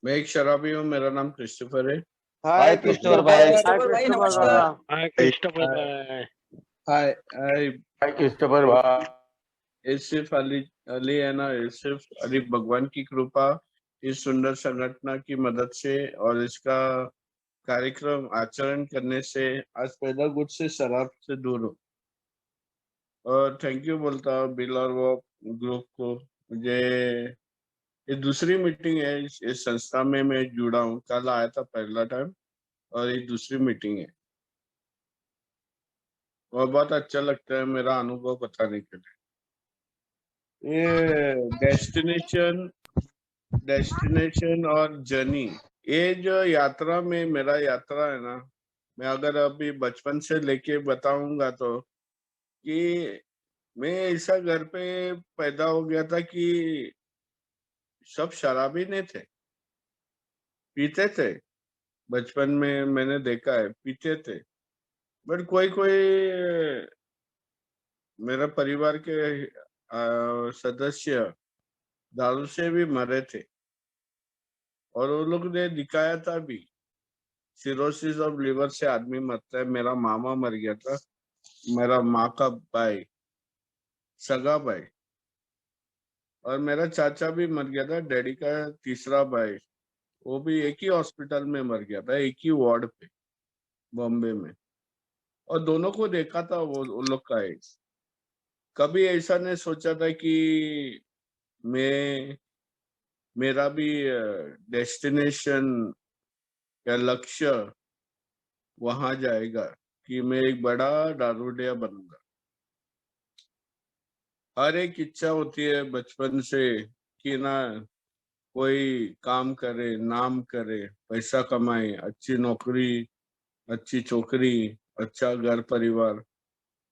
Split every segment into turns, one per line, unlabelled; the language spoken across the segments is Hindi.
मैं एक शराबी हूँ। मेरा नाम क्रिस्टोफर है।
हाय
क्रिस्टोफर
भाई।
भाई।
क्रिस्टोफर भाई नमस्कार।
हाय क्रिस्टोफर भाई।
हाय हाय।
हाय क्रिस्टोफर भाई।
ये सिर्फ अली अली है ना, ये सिर्फ अली भगवान की कृपा, इस सुंदर संगठन की मदद से और इसका कार्यक्रम आचरण करने से आज पैदा गुट से शराब से दूर हो। और थैंक यू बोलता हूँ बिल और वो ग्रुप को। मुझे ये दूसरी मीटिंग है इस संस्था में मैं जुड़ा हूँ। कल आया था पहला टाइम और ये दूसरी मीटिंग है और बहुत अच्छा लगता है मेरा अनुभव बताने के लिए। ये डेस्टिनेशन और जर्नी, ये जो यात्रा में मेरा यात्रा है ना, मैं अगर अभी बचपन से लेके बताऊंगा तो कि मैं ऐसा घर पे पैदा हो गया था कि सब शराबी नहीं थे, पीते थे। बचपन में मैंने देखा है पीते थे, बट कोई कोई मेरा परिवार के सदस्य दारू से भी मरे थे और वो लोग ने दिखाया था भी। सिरोसिस ऑफ लिवर से आदमी मरता है। मेरा मामा मर गया था, मेरा माँ का भाई, सगा भाई, और मेरा चाचा भी मर गया था, डैडी का तीसरा भाई। वो भी एक ही हॉस्पिटल में मर गया था, एक ही वार्ड पे, बॉम्बे में। और दोनों को देखा था वो लोग का एज। कभी ऐसा नहीं सोचा था कि मैं मेरा भी डेस्टिनेशन या लक्ष्य वहां जाएगा कि मैं एक बड़ा दारूडिया बनूंगा। हर एक इच्छा होती है बचपन से कि ना कोई काम करे, नाम करे, पैसा कमाए, अच्छी नौकरी, अच्छी छोकरी, अच्छा घर परिवार।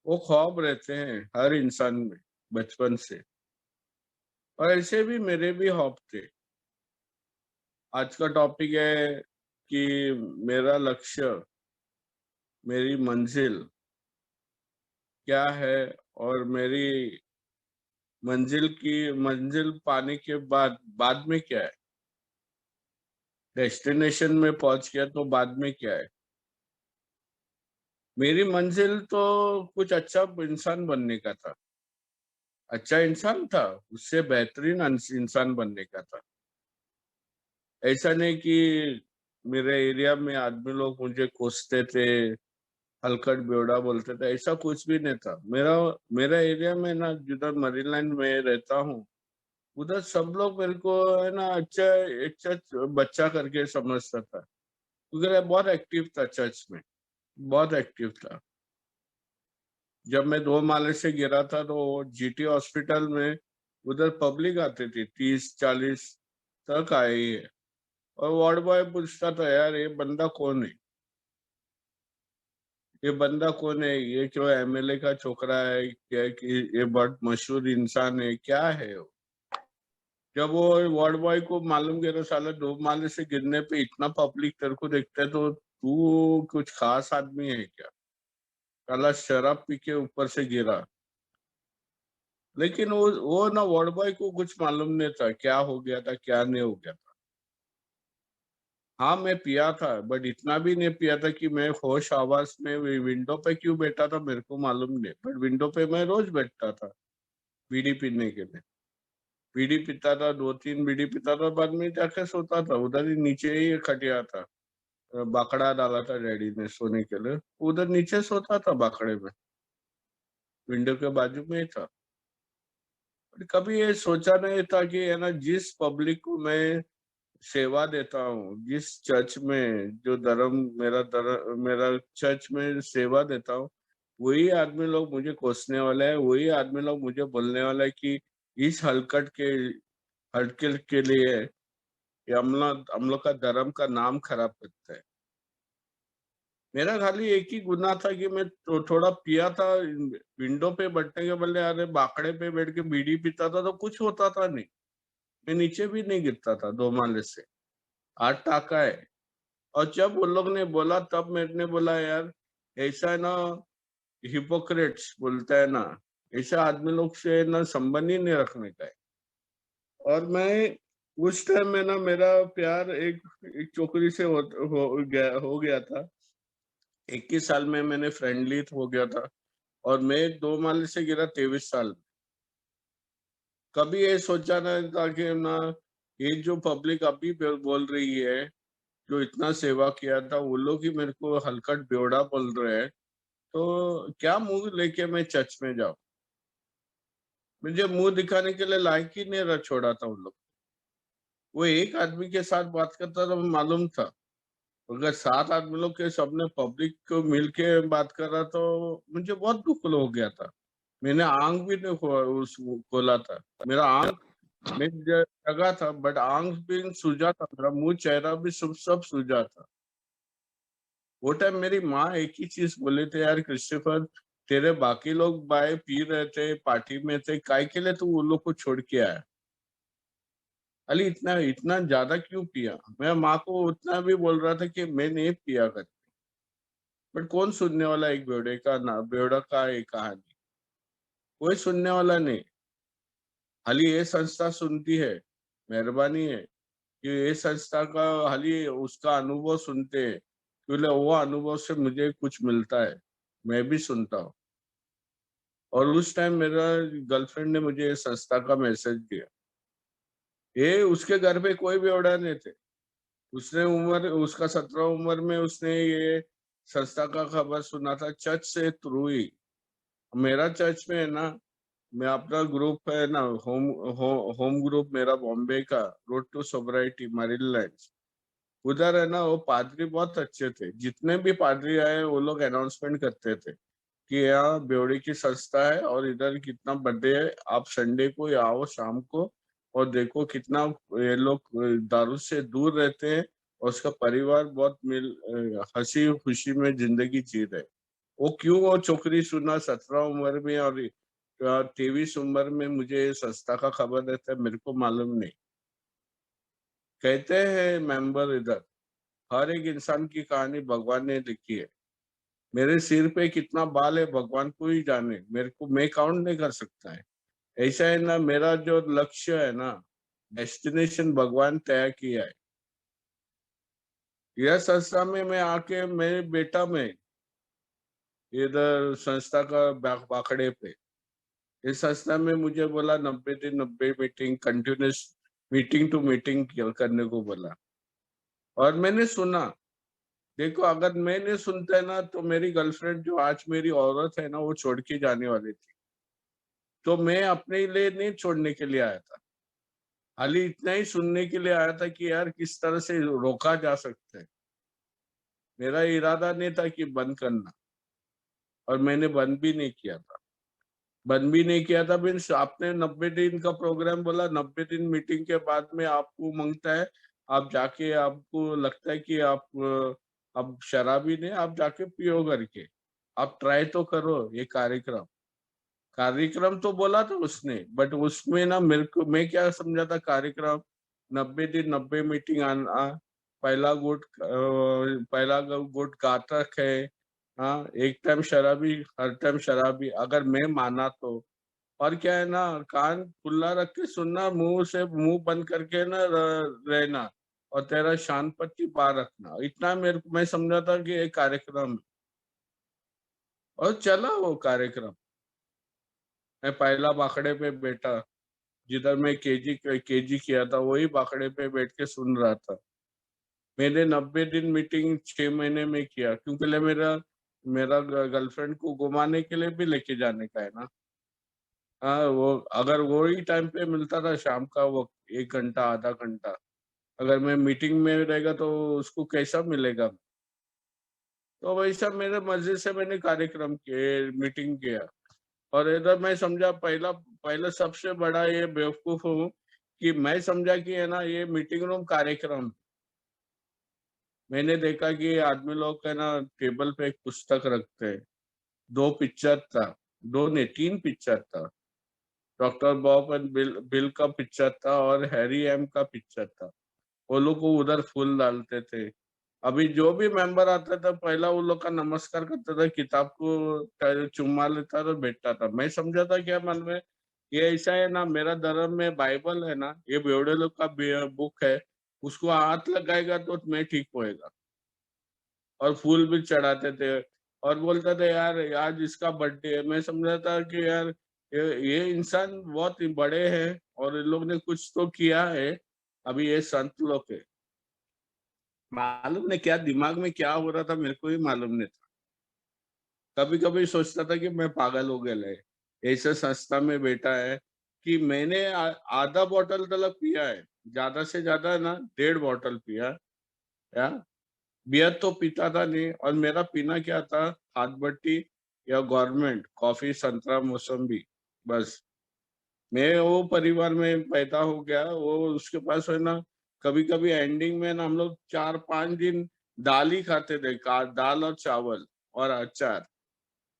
वो ख्वाब रहते हैं हर इंसान में बचपन से, और ऐसे भी मेरे भी ख्वाब थे। आज का टॉपिक है कि मेरा लक्ष्य, मेरी मंजिल क्या है, और मेरी मंजिल पाने के बाद में क्या है। डेस्टिनेशन में पहुंच गया तो बाद में क्या है। मेरी मंजिल तो कुछ अच्छा इंसान बनने का था, अच्छा इंसान था, उससे बेहतरीन इंसान बनने का था। ऐसा नहीं कि मेरे एरिया में आदमी लोग मुझे कोसते थे, हलकट बेवड़ा बोलते थे, ऐसा कुछ भी नहीं था। मेरा मेरा एरिया में ना, जिधर मरीलैंड में रहता हूँ, उधर सब लोग मेरे को है ना अच्छा अच्छा बच्चा करके समझता था, क्योंकि मैं बहुत एक्टिव था चर्च में, बहुत एक्टिव था। जब मैं 2 माले से गिरा था तो जीटी हॉस्पिटल में उधर पब्लिक आती थी, 30-40 तक आई है। और वार्ड बॉय पूछता था, यार ये बंदा कौन है, ये बंदा कौन है, ये जो एमएलए का छोकरा है क्या, कि ये बहुत मशहूर इंसान है क्या है वो। जब वो वार्ड बॉय को मालूम गिरा साला 2 माले से गिरने पे इतना पब्लिक तेरे को देखता है तो तू कुछ खास आदमी है क्या, साला शराब पी के ऊपर से गिरा। लेकिन वो ना वार्ड बॉय को कुछ मालूम नहीं था क्या हो गया था, क्या नहीं हो गया था। हाँ मैं पिया था, बट इतना भी नहीं पिया था कि मैं होश आवाज में विंडो पे क्यों बैठा था मेरे को मालूम नहीं, बट विंडो पे मैं रोज बैठता था बीड़ी पीने के लिए। बीड़ी पीता था, 2-3 बीड़ी पीता था, बाद में जाके सोता था। उधर ही नीचे ही खटिया था, बाकड़ा डाला था डैडी ने सोने के लिए, उधर नीचे सोता था बाकड़े में, विंडो के बाजू में ही था। कभी ये सोचा नहीं था कि है ना, जिस पब्लिक को मैं सेवा देता हूँ, जिस चर्च में जो मेरा चर्च में सेवा देता हूँ, वही आदमी लोग मुझे कोसने वाला है, वही आदमी लोग मुझे बोलने वाला है कि इस हलकट के लिए ये हम लोग का धर्म का नाम खराब करता है। मेरा खाली एक ही गुनाह था कि मैं थोड़ा पिया था, विंडो पे बैठने के बदले अरे बाकड़े पे बैठ के बीड़ी पीता था तो कुछ होता था नहीं, मैं नीचे भी नहीं गिरता था 2 माले से। 8 टाका है। और जब उन लोग ने बोला तब मैंने बोला, यार ऐसा है ना, हिपोक्रेट्स बोलता है ना, ऐसा आदमी लोग से ना संबंध ही नहीं रखने का है। और मैं उस टाइम में ना मेरा प्यार एक छोकरी से हो गया था। 21 साल में मैंने फ्रेंडली हो गया था और मैं 2 माले से गिरा 23 साल। कभी ये सोचा नहीं था कि ना ये जो पब्लिक अभी बोल रही है, जो इतना सेवा किया था, वो लोग ही मेरे को हलकट बेवड़ा बोल रहे हैं, तो क्या मुंह लेके मैं चर्च में जाऊं? मुझे मुंह दिखाने के लिए लायक ही नहीं रहा छोड़ा था उन लोग। वो एक आदमी के साथ बात करता था, मालूम था। अगर 7 आदमी लोग के सबने पब्लिक को मिल के बात कर रहा तो मुझे बहुत दुख हो गया था। मैंने आंख भी नहीं खोला था। मेरा आंख में जगा था, बट आंख भी सूजा था, मेरा मुंह चेहरा भी सब सूजा था। वो टाइम मेरी माँ एक ही चीज बोले थे, यार क्रिस्टोफर, तेरे बाकी लोग बाय पी रहे थे, पार्टी में थे, काय के लिए तू वो लोग को छोड़ के आया? अली इतना इतना ज्यादा क्यों पिया? मैं माँ को उतना भी बोल रहा था कि मैं नहीं पिया कर, बट कौन सुनने वाला? एक बेवड़े का एक कहानी, कोई सुनने वाला नहीं। हाली ये संस्था सुनती है, मेहरबानी है कि ये संस्था का हाली उसका अनुभव सुनते हैं, क्योंकि वो अनुभव से मुझे कुछ मिलता है, मैं भी सुनता हूँ। और उस टाइम मेरा गर्लफ्रेंड ने मुझे संस्था का मैसेज दिया। ये उसके घर पे कोई बेवड़ा नहीं थे। उसने उसका 17 उम्र में उसने ये संस्था का खबर सुना था चर्च से थ्रू ही। मेरा चर्च में है ना, मैं अपना ग्रुप है ना, होम ग्रुप मेरा बॉम्बे का, रोड टू सोबराइटी मैरीलैंड, उधर है ना, वो पादरी बहुत अच्छे थे। जितने भी पादरी आए वो लोग अनाउंसमेंट करते थे कि यहाँ बेवड़ी की संस्था है और इधर कितना बर्थडे है, आप संडे को या आओ शाम को और देखो कितना ये लोग दारू से दूर रहते हैं और उसका परिवार बहुत हंसी खुशी में जिंदगी जी रहे। वो क्यों वो छोकरी सुना 17 उम्र में और 23 उम्र में मुझे ये संस्था का खबर रहता है, मेरे को मालूम नहीं। कहते हैं मेंबर इधर, हर एक इंसान की कहानी भगवान ने लिखी है। मेरे सिर पे कितना बाल है भगवान को ही जाने, मेरे को मैं काउंट नहीं कर सकता है। ऐसा है ना, मेरा जो लक्ष्य है ना, डेस्टिनेशन भगवान तय किया है। यह संस्था में मैं आके मेरे बेटा में इधर संस्था का बाखड़े पे, इस संस्था में मुझे बोला 90 दिन 90 meeting continuous, meeting to meeting करने को बोला। और मैंने सुना। देखो, अगर मैं नहीं सुनता ना तो मेरी गर्लफ्रेंड जो आज मेरी औरत है ना, वो छोड़ के जाने वाली थी। तो मैं अपने लिए नहीं छोड़ने के लिए आया था, खाली इतना ही सुनने के लिए आया था कि यार किस तरह से रोका जा सकता है। मेरा इरादा नहीं था कि बंद करना, और मैंने बंद भी नहीं किया था। बंद भी नहीं किया था मीन्स, आपने 90 दिन का प्रोग्राम बोला, 90 दिन मीटिंग के बाद में आपको मांगता है, आप जाके, आपको लगता है कि आप अब शराबी नहीं, आप जाके पियो करके, आप ट्राई तो करो ये कार्यक्रम। कार्यक्रम तो बोला था उसने, बट उसमें ना मेरे को, मैं क्या समझा था कार्यक्रम, 90 दिन 90 मीटिंग आना, पहला गुट घातक है। हाँ, एक टाइम शराबी हर टाइम शराबी, अगर मैं माना तो। और क्या है ना, कान खुला रख के सुनना, मुंह से मुंह बंद करके ना रहना, और तेरा शान पट्टी पार रखना, इतना मेरे को मैं समझा था कि एक कार्यक्रम है। और चला वो कार्यक्रम। मैं पहला बाखड़े पे बैठा, जिधर मैं केजी किया था, वही बाखड़े पे बैठ के सुन रहा था। मैंने 90 दिन मीटिंग 6 महीने में किया, क्योंकि मेरा मेरा गर्लफ्रेंड को घुमाने के लिए भी लेके जाने का है ना। हाँ, वो अगर वो ही टाइम पे मिलता था शाम का वक्त, 1 घंटा आधा घंटा, अगर मैं मीटिंग में रहेगा तो उसको कैसा मिलेगा? तो वैसा मेरे मर्जी से मैंने कार्यक्रम किए, मीटिंग किया। और इधर मैं समझा, पहला पहला सबसे बड़ा ये बेवकूफ हूँ कि मैं समझा कि है ना, ये मीटिंग रूम कार्यक्रम। मैंने देखा कि आदमी लोग है ना, टेबल पे एक पुस्तक रखते हैं, 2 पिक्चर था, 2 नहीं 3 पिक्चर था। डॉक्टर बॉब एंड बिल का पिक्चर था और हैरी एम का पिक्चर था। वो लोग को उधर फूल डालते थे। अभी जो भी मेंबर आता था, पहला वो लोग का नमस्कार करता था, किताब को चुम्मा लेता था, बैठता था। मैं समझा था क्या मन में, ये ऐसा है ना, मेरा धर्म में बाइबल है ना, ये बेवड़े लोग का बुक है, उसको हाथ लगाएगा तो मैं ठीक होएगा। और फूल भी चढ़ाते थे और बोलते थे यार आज इसका बर्थडे है। मैं समझा था कि यार ये इंसान बहुत ही बड़े हैं और इन लोग ने कुछ तो किया है। अभी ये संत लोग है, मालूम नहीं क्या दिमाग में क्या हो रहा था, मेरे को ही मालूम नहीं था। कभी कभी सोचता था कि मैं पागल हो गया है, ऐसे संस्था में बैठा है कि मैंने आधा बोतल तक पिया है, ज्यादा से ज्यादा ना 1.5 बोतल पिया। या बियर तो पीता था नहीं, और मेरा पीना क्या था, हाथ भट्टी या गवर्नमेंट कॉफी, संतरा, मौसम्बी, बस। मैं वो परिवार में पैदा हो गया, वो उसके पास है ना, कभी कभी एंडिंग में ना हम लोग 4-5 दिन दाल ही खाते थे, दाल और चावल और अचार,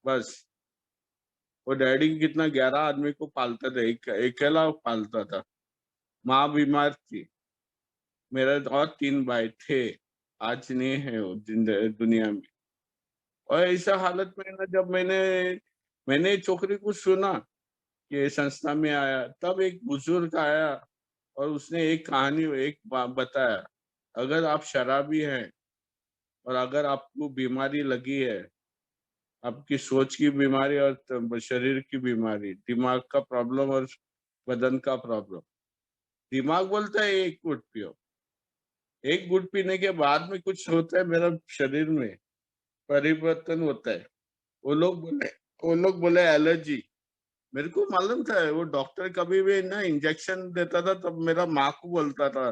बस। वो डैडी कितना 11 आदमी को पालता था, अकेला पालता था। माँ बीमार थी, मेरे और 3 भाई थे, आज नहीं है वो दुनिया में। और ऐसा हालत में ना, जब मैंने छोकरी को सुना कि ये संस्था में आया, तब एक बुजुर्ग आया और उसने एक कहानी, एक बताया। अगर आप शराबी हैं और अगर आपको बीमारी लगी है, आपकी सोच की बीमारी और शरीर की बीमारी, दिमाग का प्रॉब्लम और बदन का प्रॉब्लम, दिमाग बोलता है एक गुट पियो। एक गुट पीने के बाद में कुछ होता है मेरा शरीर में, परिवर्तन होता है। वो लोग बोले वो लोग बोले एलर्जी। मेरे को मालूम था, वो डॉक्टर कभी भी ना इंजेक्शन देता था तब मेरा माँ को बोलता था।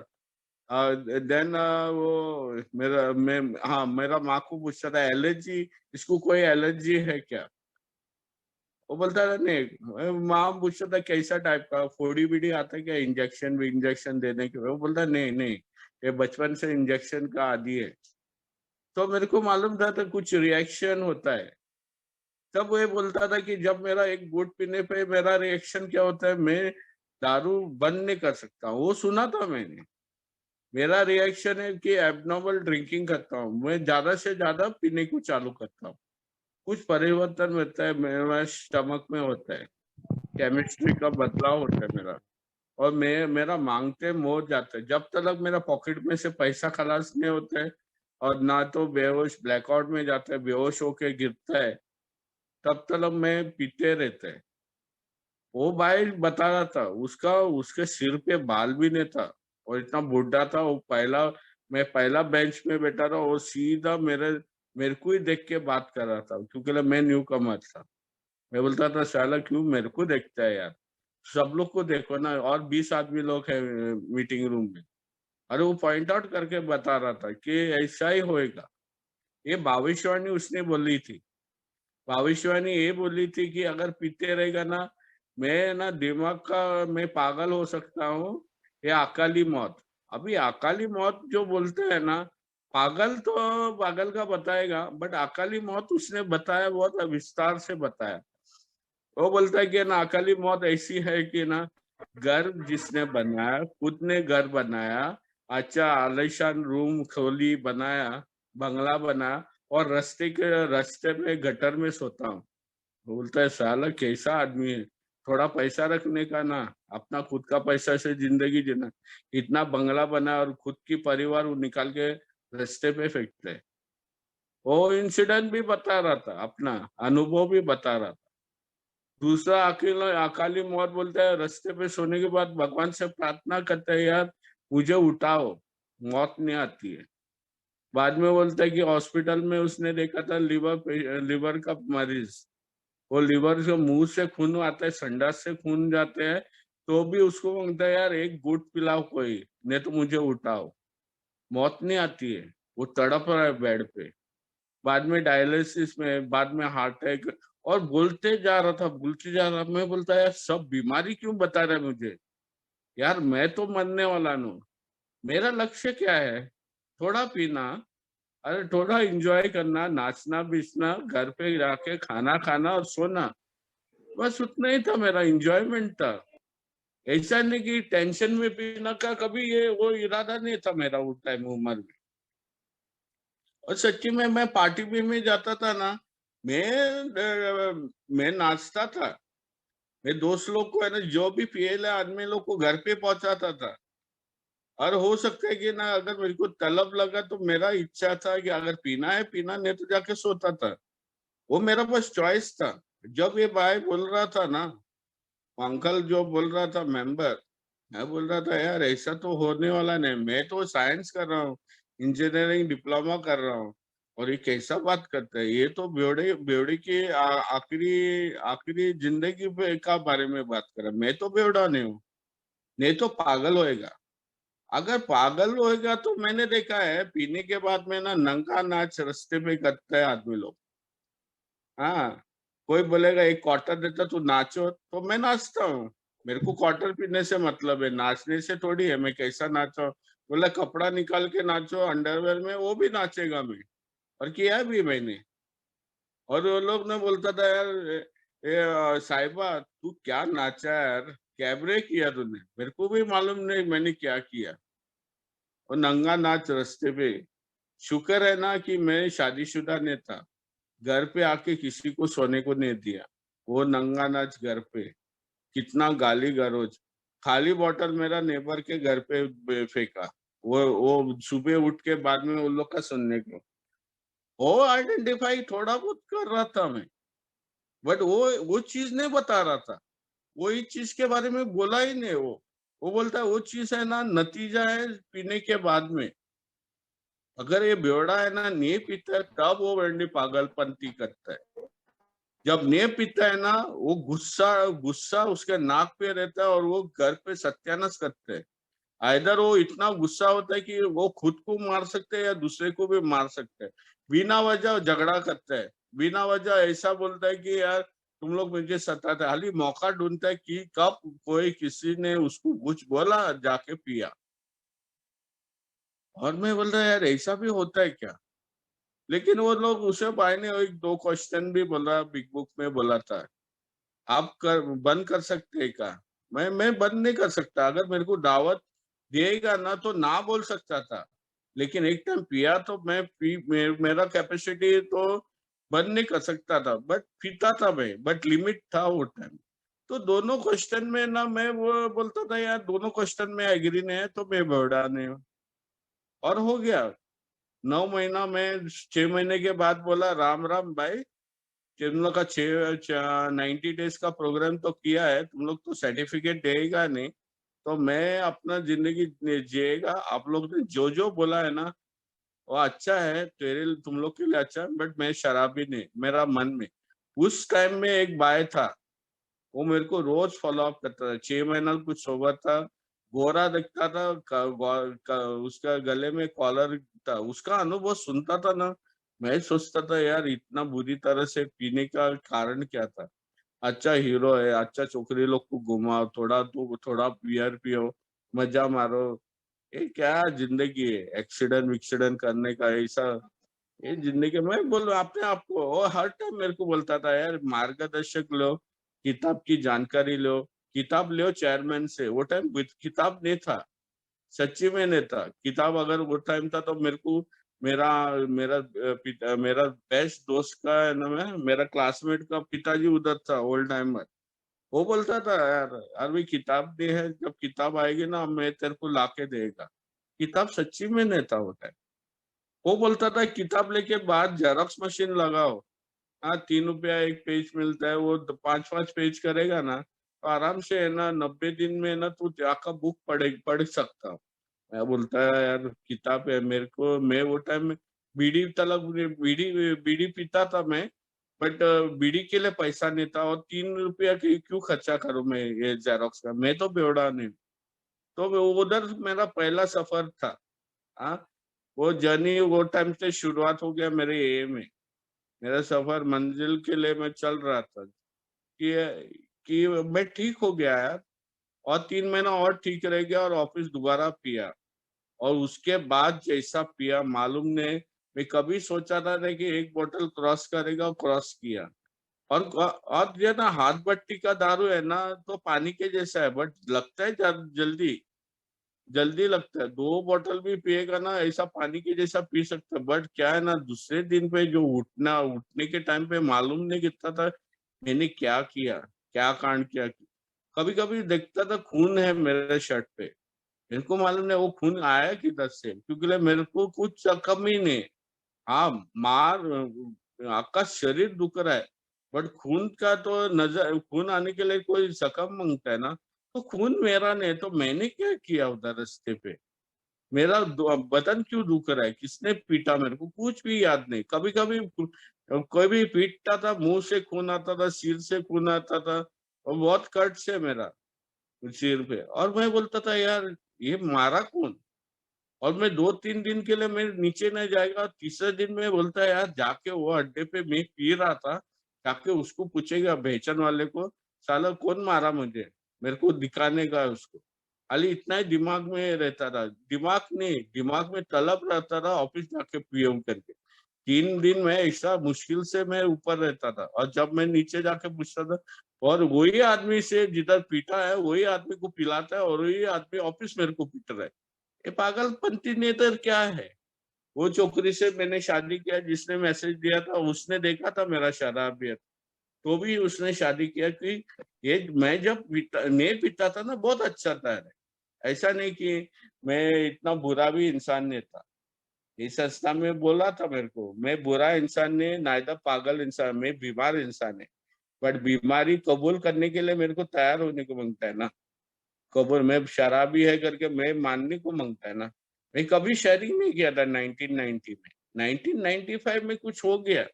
देन वो मेरा माँ को पूछता था एलर्जी, इसको कोई एलर्जी है क्या। वो बोलता था नहीं। माँ पूछता था कैसा टाइप का, फोड़ी बीड़ी आता है क्या, इंजेक्शन भी इंजेक्शन देने के। वो बोलता नहीं नहीं, ये बचपन से इंजेक्शन का आदी है। तो मेरे को मालूम था तो कुछ रिएक्शन होता है। तब वो ये बोलता था कि जब मेरा एक गुट पीने पे मेरा रिएक्शन क्या होता है, मैं दारू बंद नहीं कर सकता। वो सुना था मैंने। मेरा रिएक्शन है कि एबनॉर्मल ड्रिंकिंग करता हूँ, मैं ज्यादा से ज्यादा पीने को चालू करता हूँ। कुछ परिवर्तन होता है मेरा स्टमक में होता है, केमिस्ट्री का बदलाव होता है मेरा। और मेरा मांगते मोर जाता है, जब तक मेरा पॉकेट में से पैसा खलास नहीं होता है और ना तो बेहोश ब्लैकआउट में जाता है, बेहोश होके गिरता है, तब तक मैं पीते रहते हैं। वो भाई बता रहा था, उसका उसके सिर पे बाल भी नहीं था और इतना बुढ़ा था वो। मैं पहला बेंच में बैठा था, वो सीधा मेरे को ही देख के बात कर रहा था, क्योंकि मैं न्यू कमर था। मैं बोलता था साला क्यों मेरे को देखता है यार, सब लोग को देखो ना, और 20 आदमी लोग है मीटिंग रूम में। अरे वो पॉइंट आउट करके बता रहा था कि ऐसा ही होएगा। ये भविष्यवाणी उसने बोली थी। भविष्यवाणी ये बोली थी कि अगर पीते रहेगा ना, मैं ना दिमाग का मैं पागल हो सकता हूँ, ये अकाली मौत। अभी अकाली मौत जो बोलते हैं ना, पागल तो पागल का बताएगा, बट अकाली मौत उसने बताया, बहुत विस्तार से बताया। वो बोलता है कि ना अकाली मौत ऐसी है कि ना, घर जिसने बनाया, खुद ने घर बनाया, अच्छा आलीशान रूम खोली बनाया, बंगला बनाया, और रास्ते में गटर में सोता हूँ। बोलता है साला कैसा आदमी है, थोड़ा पैसा रखने का ना, अपना खुद का पैसा से जिंदगी जीना। इतना बंगला बना और खुद की परिवार वो निकाल के रास्ते पे फेंकते है। वो इंसिडेंट भी बता रहा था, अपना अनुभव भी बता रहा था। दूसरा अकेला अकाली मौत बोलता है, रास्ते पे सोने के बाद भगवान से प्रार्थना करता है यार मुझे उठाओ, मौत नहीं आती है। बाद में बोलता है कि हॉस्पिटल में उसने देखा था लिवर का मरीज, वो लिवर से मुंह से खून आता है, संडास से खून जाते हैं, तो भी उसको मांगता है यार एक गुट पिलाओ कोई, नहीं तो मुझे उठाओ। मौत नहीं आती है, वो तड़प रहा है बेड पे। बाद में डायलिसिस में, बाद में हार्ट अटैक। और बोलते जा रहा, मैं बोलता यार सब बीमारी क्यों बता रहा है मुझे, यार मैं तो मरने वाला हूँ। मेरा लक्ष्य क्या है, थोड़ा पीना, अरे थोड़ा एंजॉय करना, नाचना बीचना, घर पे जाके खाना खाना और सोना, बस उतना ही था मेरा एंजॉयमेंट था। ऐसा नहीं कि टेंशन में पीना का कभी ये वो इरादा नहीं था मेरा उस टाइम उम्र में। और सच्ची में मैं पार्टी भी में जाता था ना, मैं नाचता था। मैं दोस्त लोग को है ना जो भी पिए आदमी लोग को घर पे पहुंचाता था। और हो सकता है कि ना अगर मेरे को तलब लगा तो मेरा इच्छा था कि अगर पीना है पीना, नहीं तो जाके सोता था। वो मेरा बस चॉइस था। जब ये भाई बोल रहा था ना, अंकल जो बोल रहा था मेंबर, मैं बोल रहा था यार ऐसा तो होने वाला नहीं, मैं तो साइंस कर रहा हूँ, इंजीनियरिंग डिप्लोमा कर रहा हूँ, और ये कैसा बात करता है, ये तो बेवड़े बेवड़े की आखिरी आखिरी जिंदगी का बारे में बात कर रहा है। मैं तो बेवड़ा नहीं हूँ, नहीं तो पागल होएगा। अगर पागल होएगा तो मैंने देखा है पीने के बाद में ना नंगा नाच रास्ते पे करता है आदमी लोग। हाँ, कोई बोलेगा एक क्वार्टर देता तू नाचो, तो मैं नाचता हूँ। मेरे को क्वार्टर पीने से मतलब है, नाचने से थोड़ी है। मैं कैसा नाचा, बोला कपड़ा निकाल के नाचो अंडरवेयर में, वो भी नाचेगा मैं, और किया भी मैंने। और वो लोग ने बोलता था यार साहिबा तू क्या नाचा यार, कैबरे किया तूने। मेरे को भी मालूम नहीं मैंने क्या किया, और नंगा नाच रास्ते पे। शुक्र है ना कि मैं शादीशुदा नहीं था, घर पे आके किसी को सोने को नहीं दिया। वो नंगा नाच घर पे, कितना गाली गलौज। खाली बॉटल मेरा नेबर के घर पे फेंका, वो सुबह उठ के बाद में उन लोग का सुनने को। वो आइडेंटिफाई थोड़ा बहुत कर रहा था मैं, बट वो चीज नहीं बता रहा था। वो इस चीज के बारे में बोला ही नहीं। वो बोलता है वो चीज है ना नतीजा है पीने के बाद में। अगर ये बेवड़ा है ना नहीं पीता है तब वो वेंडी पागलपंती करता है। जब नहीं पीता है ना वो गुस्सा गुस्सा उसके नाक पे रहता है, और वो घर पे सत्यानाश करते हैं। आइदर वो इतना गुस्सा होता है कि वो खुद को मार सकते हैं या दूसरे को भी मार सकते हैं। बिना वजह झगड़ा करता है, बिना वजह ऐसा बोलता है कि यार तुम लोग मुझे सताते, खाली मौका ढूंढता है कि कब कोई किसी ने उसको कुछ बोला जाके पिया। और मैं बोल रहा यार ऐसा भी होता है क्या। लेकिन वो लोग उसे भाई ने एक दो क्वेश्चन भी बोला, बिग बुक में बोला था, आप बंद कर सकते हैं क्या। मैं बंद नहीं कर सकता। अगर मेरे को दावत देगा ना तो ना बोल सकता था, लेकिन एक टाइम पिया तो मेरा कैपेसिटी तो बंद नहीं कर सकता था, बट पीता था मैं, बट लिमिट था वो टाइम। तो दोनों क्वेश्चन में ना मैं वो बोलता था यार दोनों क्वेश्चन में एग्री नहीं है तो मैं बर्डा नहीं हूँ। और हो गया 9 महीना में। 6 महीने के बाद बोला राम राम भाई, तुम लोग का 90 डेज का प्रोग्राम तो किया है, तुम लोग तो सर्टिफिकेट देगा नहीं, तो मैं अपना जिंदगी जिएगा। आप लोग ने जो जो बोला है ना वो अच्छा है, तेरे तुम लोग के लिए अच्छा है, बट मैं शराबी नहीं। मेरा मन में उस टाइम में एक बाय था, वो मेरे को रोज फॉलो अप करता था। 6 महीना कुछ सोबर था, गोरा दिखता था, उसका गले में कॉलर था। उसका अनुभव सुनता था ना, मैं सोचता था यार इतना बुरी तरह से पीने का कारण क्या था। अच्छा हीरो है, अच्छा छोकरी लोग को घुमाओ, थोड़ा तो थोड़ा बियर पियो, मजा मारो। ये क्या जिंदगी है, एक्सीडेंट विक्सीडेंट करने का ऐसा। ये जिंदगी मैं बोल अपने आप को, वो हर टाइम मेरे को बोलता था यार मार्गदर्शक लो, किताब की जानकारी लो, किताब लो चेयरमैन से। वो टाइम किताब नहीं था, सच्ची में नहीं था किताब। अगर वो टाइम था तो मेरे को मेरा मेरा मेरा बेस्ट दोस्त का है ना, मैं मेरा क्लासमेट का पिताजी उधर था, ओल्ड टाइमर। वो बोलता था यार अरे किताब दे है, जब किताब आएगी ना मैं तेरे को लाके देगा। किताब सच्ची में नहीं था वो टाइम। वो बोलता था किताब लेके बाद जेरॉक्स मशीन लगाओ, हाँ 3 रुपया एक पेज मिलता है, वो 5-5 पेज करेगा ना तो आराम से है ना 90 दिन में ना तू जाकर बुक पढ़ सकता हो। मैं बोलता है यार किताब है मेरे को। मैं वो टाइम में बीड़ी तलब बीड़ी बीड़ी पीता था मैं, बट बीड़ी के लिए पैसा नहीं था, और 3 रुपया क्यों खर्चा करूं मैं ये जेरोक्स का। मैं तो बेवड़ा नहीं। तो उधर मेरा पहला सफर था। हाँ, वो जर्नी वो टाइम से शुरुआत हो गया मेरे ए में। मेरा सफर मंजिल के लिए मैं चल रहा था कि मैं ठीक हो गया यार, और 3 महीना और ठीक रह गया, और ऑफिस दोबारा पिया। और उसके बाद जैसा पिया मालूम नहीं। मैं कभी सोचा था नहीं कि एक बोतल क्रॉस करेगा, क्रॉस किया। और ये ना हाथ भट्टी का दारू है ना तो पानी के जैसा है, बट लगता है जल्दी जल्दी लगता है। 2 बोतल भी पिएगा ना ऐसा पानी के जैसा पी सकता है, बट क्या है ना दूसरे दिन पे जो उठने के टाइम पे मालूम नहीं कितना था मैंने क्या किया, क्या कांड किया। कभी कभी देखता था खून है मेरे शर्ट पे, मेरे को मालूम नहीं वो खून आया किधर से, क्योंकि मेरे को कुछ कम ही नहीं। हाँ, मार आपका शरीर दुख रहा है, बट खून का तो नजर, खून आने के लिए कोई सकम मांगता है ना, तो खून मेरा नहीं, तो मैंने क्या किया उधर रास्ते पे? मेरा बदन क्यों दुख रहा है, किसने पीटा मेरे को, कुछ भी याद नहीं। कभी कभी कोई भी पीटता था, मुंह से खून आता था, सिर से खून आता था, और बहुत कट से मेरा सिर पे। और मैं बोलता था यार ये मारा कौन? और मैं 2-3 दिन के लिए मैं नीचे नहीं जाएगा, तीसरे दिन में बोलता है यार जाके वो अड्डे पे मैं पी रहा था, जाके उसको पूछेगा बेचन वाले को, साला कौन मारा मुझे, मेरे को दिखाने का है उसको। खाली इतना ही दिमाग में रहता था, दिमाग नहीं, दिमाग में तलब रहता था ऑफिस जाके पीएम करके। 3 दिन में ऐसा मुश्किल से मैं ऊपर रहता था, और जब मैं नीचे जाके पूछता था, और वही आदमी से जिधर पीटा है वही आदमी को पिलाता है, और वही आदमी ऑफिस मेरे को पीट रहा है। ये पागलपंती नेतर क्या है? वो छोकरी से मैंने शादी किया, जिसने मैसेज दिया था उसने देखा था मेरा शराबियत, तो भी उसने शादी किया कि ये मैं जब नहीं पीता था ना बहुत अच्छा था। ऐसा नहीं कि मैं इतना बुरा भी इंसान नहीं था। इस संस्था में बोला था मेरे को, मैं बुरा इंसान नहीं, नाइदर पागल इंसान, मैं बीमार इंसान है। बट बीमारी कबूल करने के लिए मेरे को तैयार होने को मांगता है ना। कबूल, मैं शराबी है करके मैं मानने को मांगता है ना। मैं कभी शेयरिंग नहीं किया था 1990 में। 1995 में कुछ हो गया।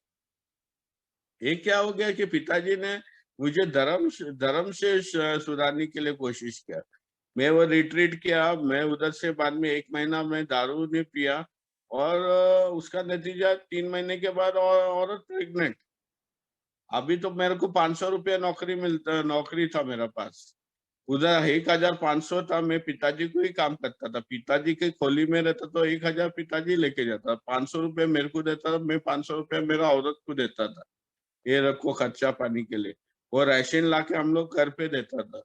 ये क्या हो गया कि पिताजी ने मुझे धर्म से सुधारने के लिए कोशिश किया। मैं वो रिट्रीट किया, मैं उधर से बाद में 1 महीना में दारू नहीं पिया, और उसका नतीजा 3 महीने के बाद औरत प्रेग्नेंट। अभी तो मेरे को 500 रुपया नौकरी था मेरे पास। उधर 1,500 था, मैं पिताजी को ही काम करता था, पिताजी के खोली में रहता तो 1,000 पिताजी लेके जाता, 500 रुपये मेरे को देता था, मैं 500 रुपये मेरा औरत को देता था, ये रखो खर्चा पानी के लिए। वो राशन ला के हम लोग घर पे देता था।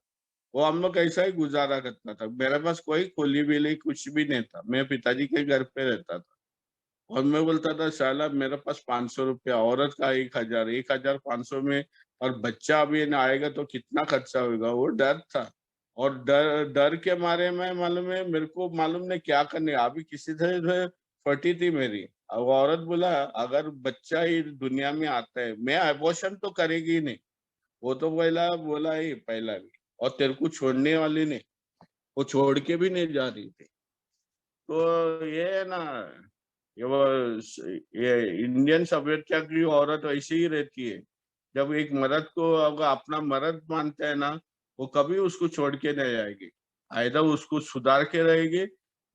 वो हम लोग ऐसा ही गुजारा करता था, मेरे पास कोई खोली बिली कुछ भी नहीं था, मैं पिताजी के घर पे रहता था। और मैं बोलता था साला मेरे पास 500 रुपया, औरत का 1,000, 1,500 में, और बच्चा अभी न आएगा तो कितना खर्चा होगा, वो डर था। और डर डर के मारे में मालूम है मेरे को, मालूम नहीं क्या करने, अभी किसी से फटी थी मेरी। अब वो औरत बोला अगर बच्चा ही दुनिया में आता है, मैं अबॉर्शन तो करेगी ही नहीं, वो तो पहला बोला ही पहला भी, और तेरे को छोड़ने वाली नहीं, वो छोड़ के भी नहीं जा रही थी। तो ये है ना, ये वो ये इंडियन सभ्यता की औरत ऐसी ही रहती है। जब एक मर्द को अगर अपना मर्द मानते हैं ना, वो कभी उसको छोड़ के नहीं जाएगी, आइदर उसको सुधार के रहेगी,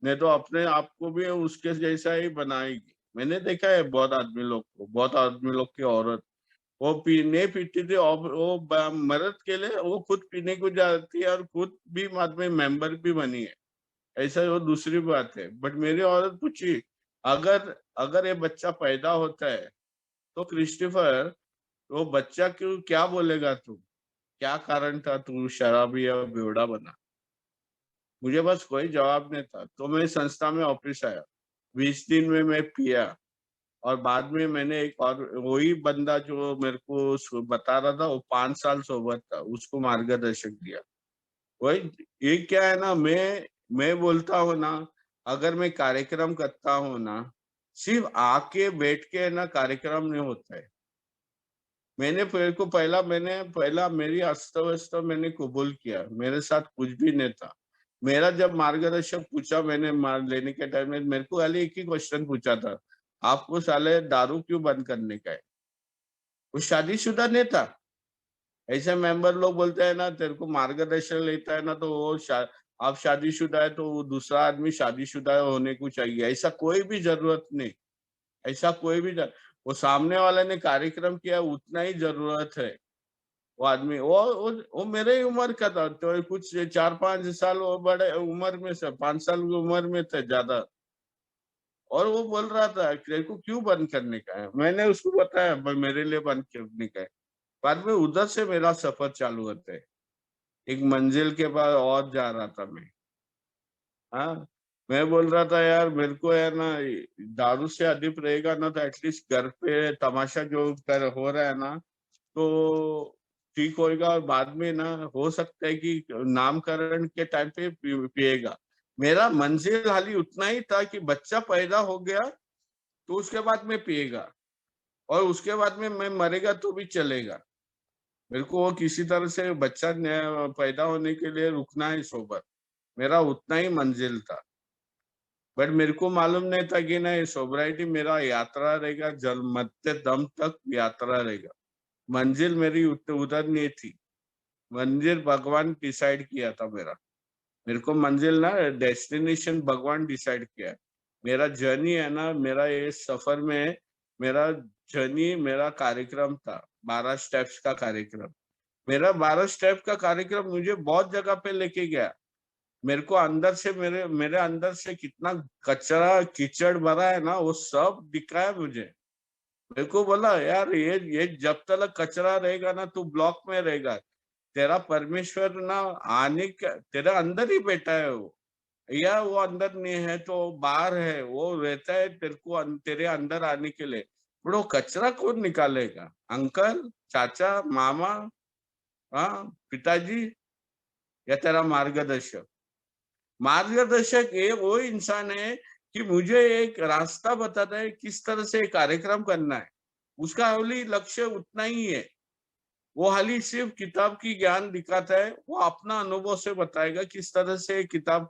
नहीं तो अपने आप को भी उसके जैसा ही बनाएगी। मैंने देखा है बहुत आदमी लोग को, बहुत आदमी लोग की औरत, वो पीने पीती थी, और वो मर्द के लिए वो खुद पीने को जाती है, और खुद भी बाद में मेंबर भी बनी है। ऐसा वो दूसरी बात है, बट मेरी औरत पूछी अगर अगर ये बच्चा पैदा होता है तो क्रिस्टोफर, वो बच्चा क्यों, क्या बोलेगा तू, क्या कारण था तू शराबी या बेवड़ा बना? मुझे बस कोई जवाब नहीं था, तो मैं संस्था में ऑफिस आया। 20 दिन में मैं पिया, और बाद में मैंने एक और वही बंदा जो मेरे को बता रहा था, वो 5 साल सोबर था, उसको मार्गदर्शक दिया। वही, ये क्या है ना, मैं बोलता हूँ ना, अगर मैं कार्यक्रम करता हूँ ना, सिर्फ आके बैठ के ना कार्यक्रम नहीं होता है। मैंने पहला मेरी अस्त व्यस्त मैंने कबूल किया, मेरे साथ कुछ भी नहीं था। मेरा जब मार्गदर्शक पूछा, मैंने मार लेने के टाइम में मेरे को खाली एक ही क्वेश्चन पूछा था, आपको साले दारू क्यों बंद करने का है? वो शादीशुदा नहीं था। ऐसे मेंबर लोग बोलते हैं ना तेरे को मार्गदर्शन लेता है ना, तो वो आप शादीशुदा है तो वो दूसरा आदमी शादीशुदा होने को चाहिए, ऐसा कोई भी जरूरत नहीं। ऐसा कोई भी वो सामने वाले ने कार्यक्रम किया उतना ही जरूरत है। वो आदमी वो मेरे ही उम्र का था, तो कुछ 4-5 साल वो बड़े उम्र में से, 5 साल की उम्र में थे ज्यादा। और वो बोल रहा था तेरे को क्यों बंद करने का है, मैंने उसको बताया भाई मेरे लिए बंद करने का है। बाद में उधर से मेरा सफर चालू होता है, एक मंजिल के बाद और जा रहा था मैं। हाँ, मैं बोल रहा था यार मेरे को यार ना, दारू से अधिक रहेगा ना, तो एटलीस्ट घर पे तमाशा जो कर हो रहा है ना, तो ठीक होएगा और बाद में ना हो सकता है कि नामकरण के टाइम पे पिएगा। मेरा मंजिल हाली उतना ही था कि बच्चा पैदा हो गया तो उसके बाद में पिएगा, और उसके बाद में मैं मरेगा तो भी चलेगा। मेरे को वो किसी तरह से बच्चा पैदा होने के लिए रुकना है सोबर, मेरा उतना ही मंजिल था। बट मेरे को मालूम नहीं था कि नहीं, सोबराइटी मेरा यात्रा रहेगा, जल मरते दम तक यात्रा रहेगा। मंजिल मेरी उधर नहीं थी, मंजिल भगवान डिसाइड किया था मेरा। मेरे को मंजिल ना, डेस्टिनेशन भगवान डिसाइड किया है। मेरा जर्नी है ना, मेरा ये सफर में मेरा जर्नी, मेरा कार्यक्रम था 12 स्टेप्स का कार्यक्रम। मेरा 12 स्टेप का कार्यक्रम मुझे बहुत जगह पे लेके गया। मेरे को अंदर से, मेरे मेरे अंदर से कितना कचरा कीचड़ भरा है ना, वो सब दिखाया मुझे। मेरे को बोला यार, ये जब तक कचरा रहेगा ना, तू ब्लॉक में रहेगा। तेरा परमेश्वर ना आने का तेरे अंदर ही बैठा है वो, या वो अंदर नहीं है तो बाहर है, वो रहता है तेरे को तेरे अंदर आने के लिए। पर वो कचरा कौन निकालेगा? अंकल, चाचा, मामा, हाँ, पिताजी, या तेरा मार्गदर्शक? मार्गदर्शक ये वो इंसान है कि मुझे एक रास्ता बताता है किस तरह से कार्यक्रम करना है। उसका हाली लक्ष्य उतना ही है, वो हाली सिर्फ किताब की ज्ञान दिखाता है, वो अपना अनुभव से बताएगा किस तरह से किताब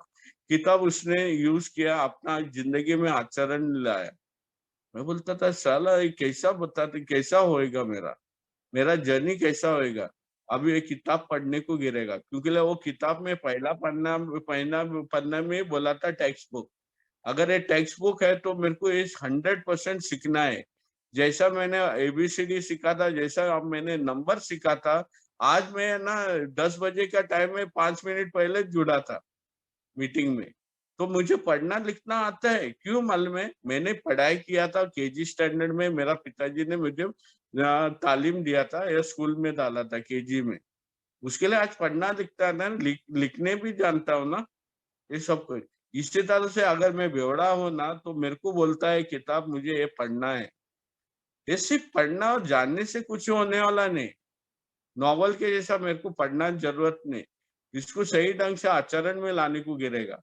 किताब उसने यूज किया, अपना जिंदगी में आचरण लाया। मैं बोलता था साला ये कैसा बताते, कैसा होएगा मेरा मेरा जर्नी कैसा होएगा? अभी ये किताब पढ़ने को गिरेगा, क्योंकि वो किताब में पहला पन्ना पहला पन्ना में बोला था टेक्स्ट बुक। अगर ये टेक्स्ट बुक है तो मेरे को इस 100% सीखना है। जैसा मैंने एबीसीडी सीखा था, जैसा अब मैंने नंबर सीखा था, आज मैं ना 10 बजे का टाइम में 5 मिनट पहले जुड़ा था मीटिंग में। तो मुझे पढ़ना लिखना आता है, क्यों मालूम है? मैंने पढ़ाई किया था केजी स्टैंडर्ड में, मेरा पिताजी ने मुझे तालीम दिया था, या स्कूल में डाला था केजी में। उसके लिए आज पढ़ना लिखता है ना, लिखने भी जानता हूँ ना, ये सब कुछ। इसी तरह से अगर मैं बेवड़ा हूं ना, तो मेरे को बोलता है किताब मुझे ये पढ़ना है। ये सिर्फ पढ़ना और जानने से कुछ होने वाला नहीं। नॉवल के जैसा मेरे को पढ़ना जरूरत नहीं, इसको सही ढंग से आचरण में लाने को गिरेगा।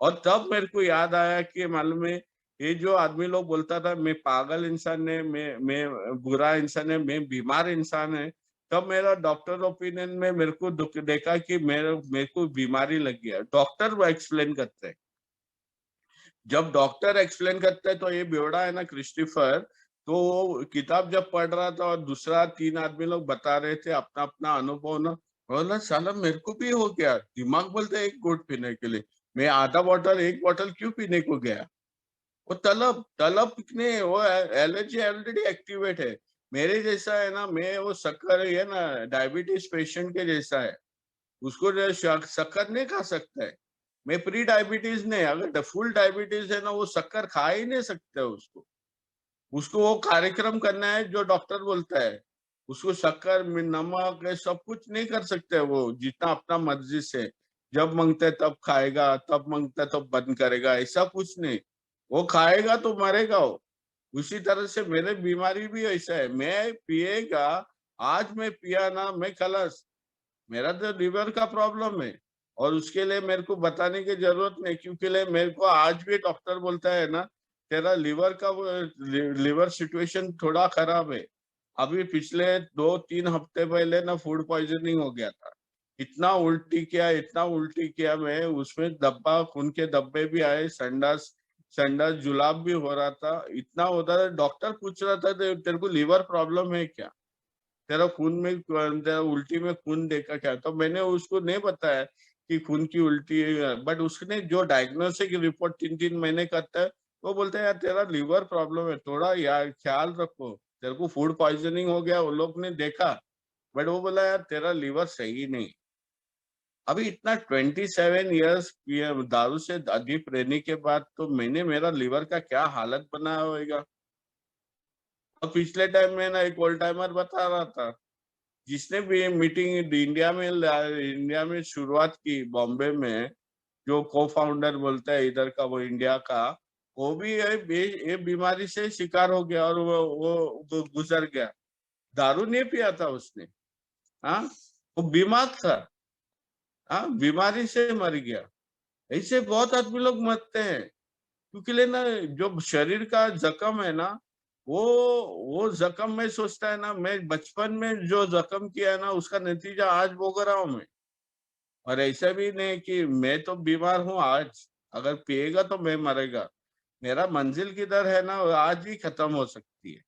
और तब मेरे को याद आया कि मालूम है, ये जो आदमी लोग बोलता था मैं पागल इंसान है, मैं बुरा इंसान है, मैं बीमार इंसान है, तब मेरा डॉक्टर ओपिनियन में मेरे को देखा कि मेरे को बीमारी लग गया। डॉक्टर वो एक्सप्लेन करते हैं, जब डॉक्टर एक्सप्लेन करते हैं तो ये बेवड़ा है ना क्रिस्टोफर, तो वो किताब जब पढ़ रहा था और दूसरा 3 आदमी लोग बता रहे थे अपना अपना अनुभव ना, बोला साला मेरे को भी हो गया। दिमाग बोलते एक घूंट पीने के लिए, मैं आधा बॉटल एक बॉटल क्यों पीने को गया? वो तलब तलब कितने, वो एलर्जी ऑलरेडी एक्टिवेट है। मेरे जैसा है ना, मैं वो शक्कर है ना, डायबिटीज पेशेंट के जैसा है। उसको जो शक्कर नहीं खा सकता है। मैं प्री डायबिटीज नहीं, अगर फुल डायबिटीज है ना, वो शक्कर खा ही नहीं सकता है उसको। उसको वो कार्यक्रम करना है जो डॉक्टर बोलता है। उसको शक्कर नमक ये सब कुछ नहीं कर सकते वो, जितना अपना मर्जी से जब मांगता है तब खाएगा, तब मांगता है तब बंद करेगा, ऐसा कुछ नहीं। वो खाएगा तो मरेगा वो। उसी तरह से मेरे बीमारी भी ऐसा है, मैं पिएगा, आज मैं पिया ना, मैं खलास। मेरा तो लिवर का प्रॉब्लम है, और उसके लिए मेरे को बताने की जरूरत नहीं, क्योंकि मेरे को आज भी डॉक्टर बोलता है ना, तेरा लिवर का लिवर सिचुएशन थोड़ा खराब है। अभी पिछले 2-3 हफ्ते पहले ना फूड पॉइजनिंग हो गया था। इतना उल्टी किया मैं, उसमें डब्बा खून के धब्बे भी आए, संडास संडास जुलाब भी हो रहा था, इतना होता था। डॉक्टर पूछ रहा था तेरे को लिवर प्रॉब्लम है क्या, तेरा खून में, तेरा उल्टी में खून देखा क्या? तो मैंने उसको नहीं बताया कि खून की उल्टी है, बट उसने जो डायग्नोस्टिक रिपोर्ट 3-3 महीने करता है, वो बोलता है यार तेरा लिवर प्रॉब्लम है, थोड़ा यार ख्याल रखो, तेरे को फूड पॉइजनिंग हो गया, वो लोग ने देखा, बट वो बोला यार तेरा लिवर सही नहीं। अभी इतना 27 ईयर्स दारू से अधिक रहने के बाद तो मैंने मेरा लिवर का क्या हालत बनाया होगा। और पिछले टाइम में ना एक ओल्ड टाइमर बता रहा था, जिसने भी मीटिंग इंडिया में शुरुआत की बॉम्बे में, जो को फाउंडर बोलता है इधर का, वो इंडिया का, वो भी ये बीमारी से शिकार हो गया और वो गुजर गया। दारू नहीं पिया था उसने, हाँ, वो बीमार था, हाँ, बीमारी से मर गया। ऐसे बहुत आदमी लोग मरते हैं, क्योंकि लेना जो शरीर का जख्म है ना, वो वो जख्म में सोचता है ना, मैं बचपन में जो जख्म किया है ना, उसका नतीजा आज भोग रहा हूं मैं। और ऐसा भी नहीं कि मैं तो बीमार हूँ आज, अगर पिएगा तो मैं मरेगा। मेरा मंजिल किधर है ना, वो आज ही खत्म हो सकती है।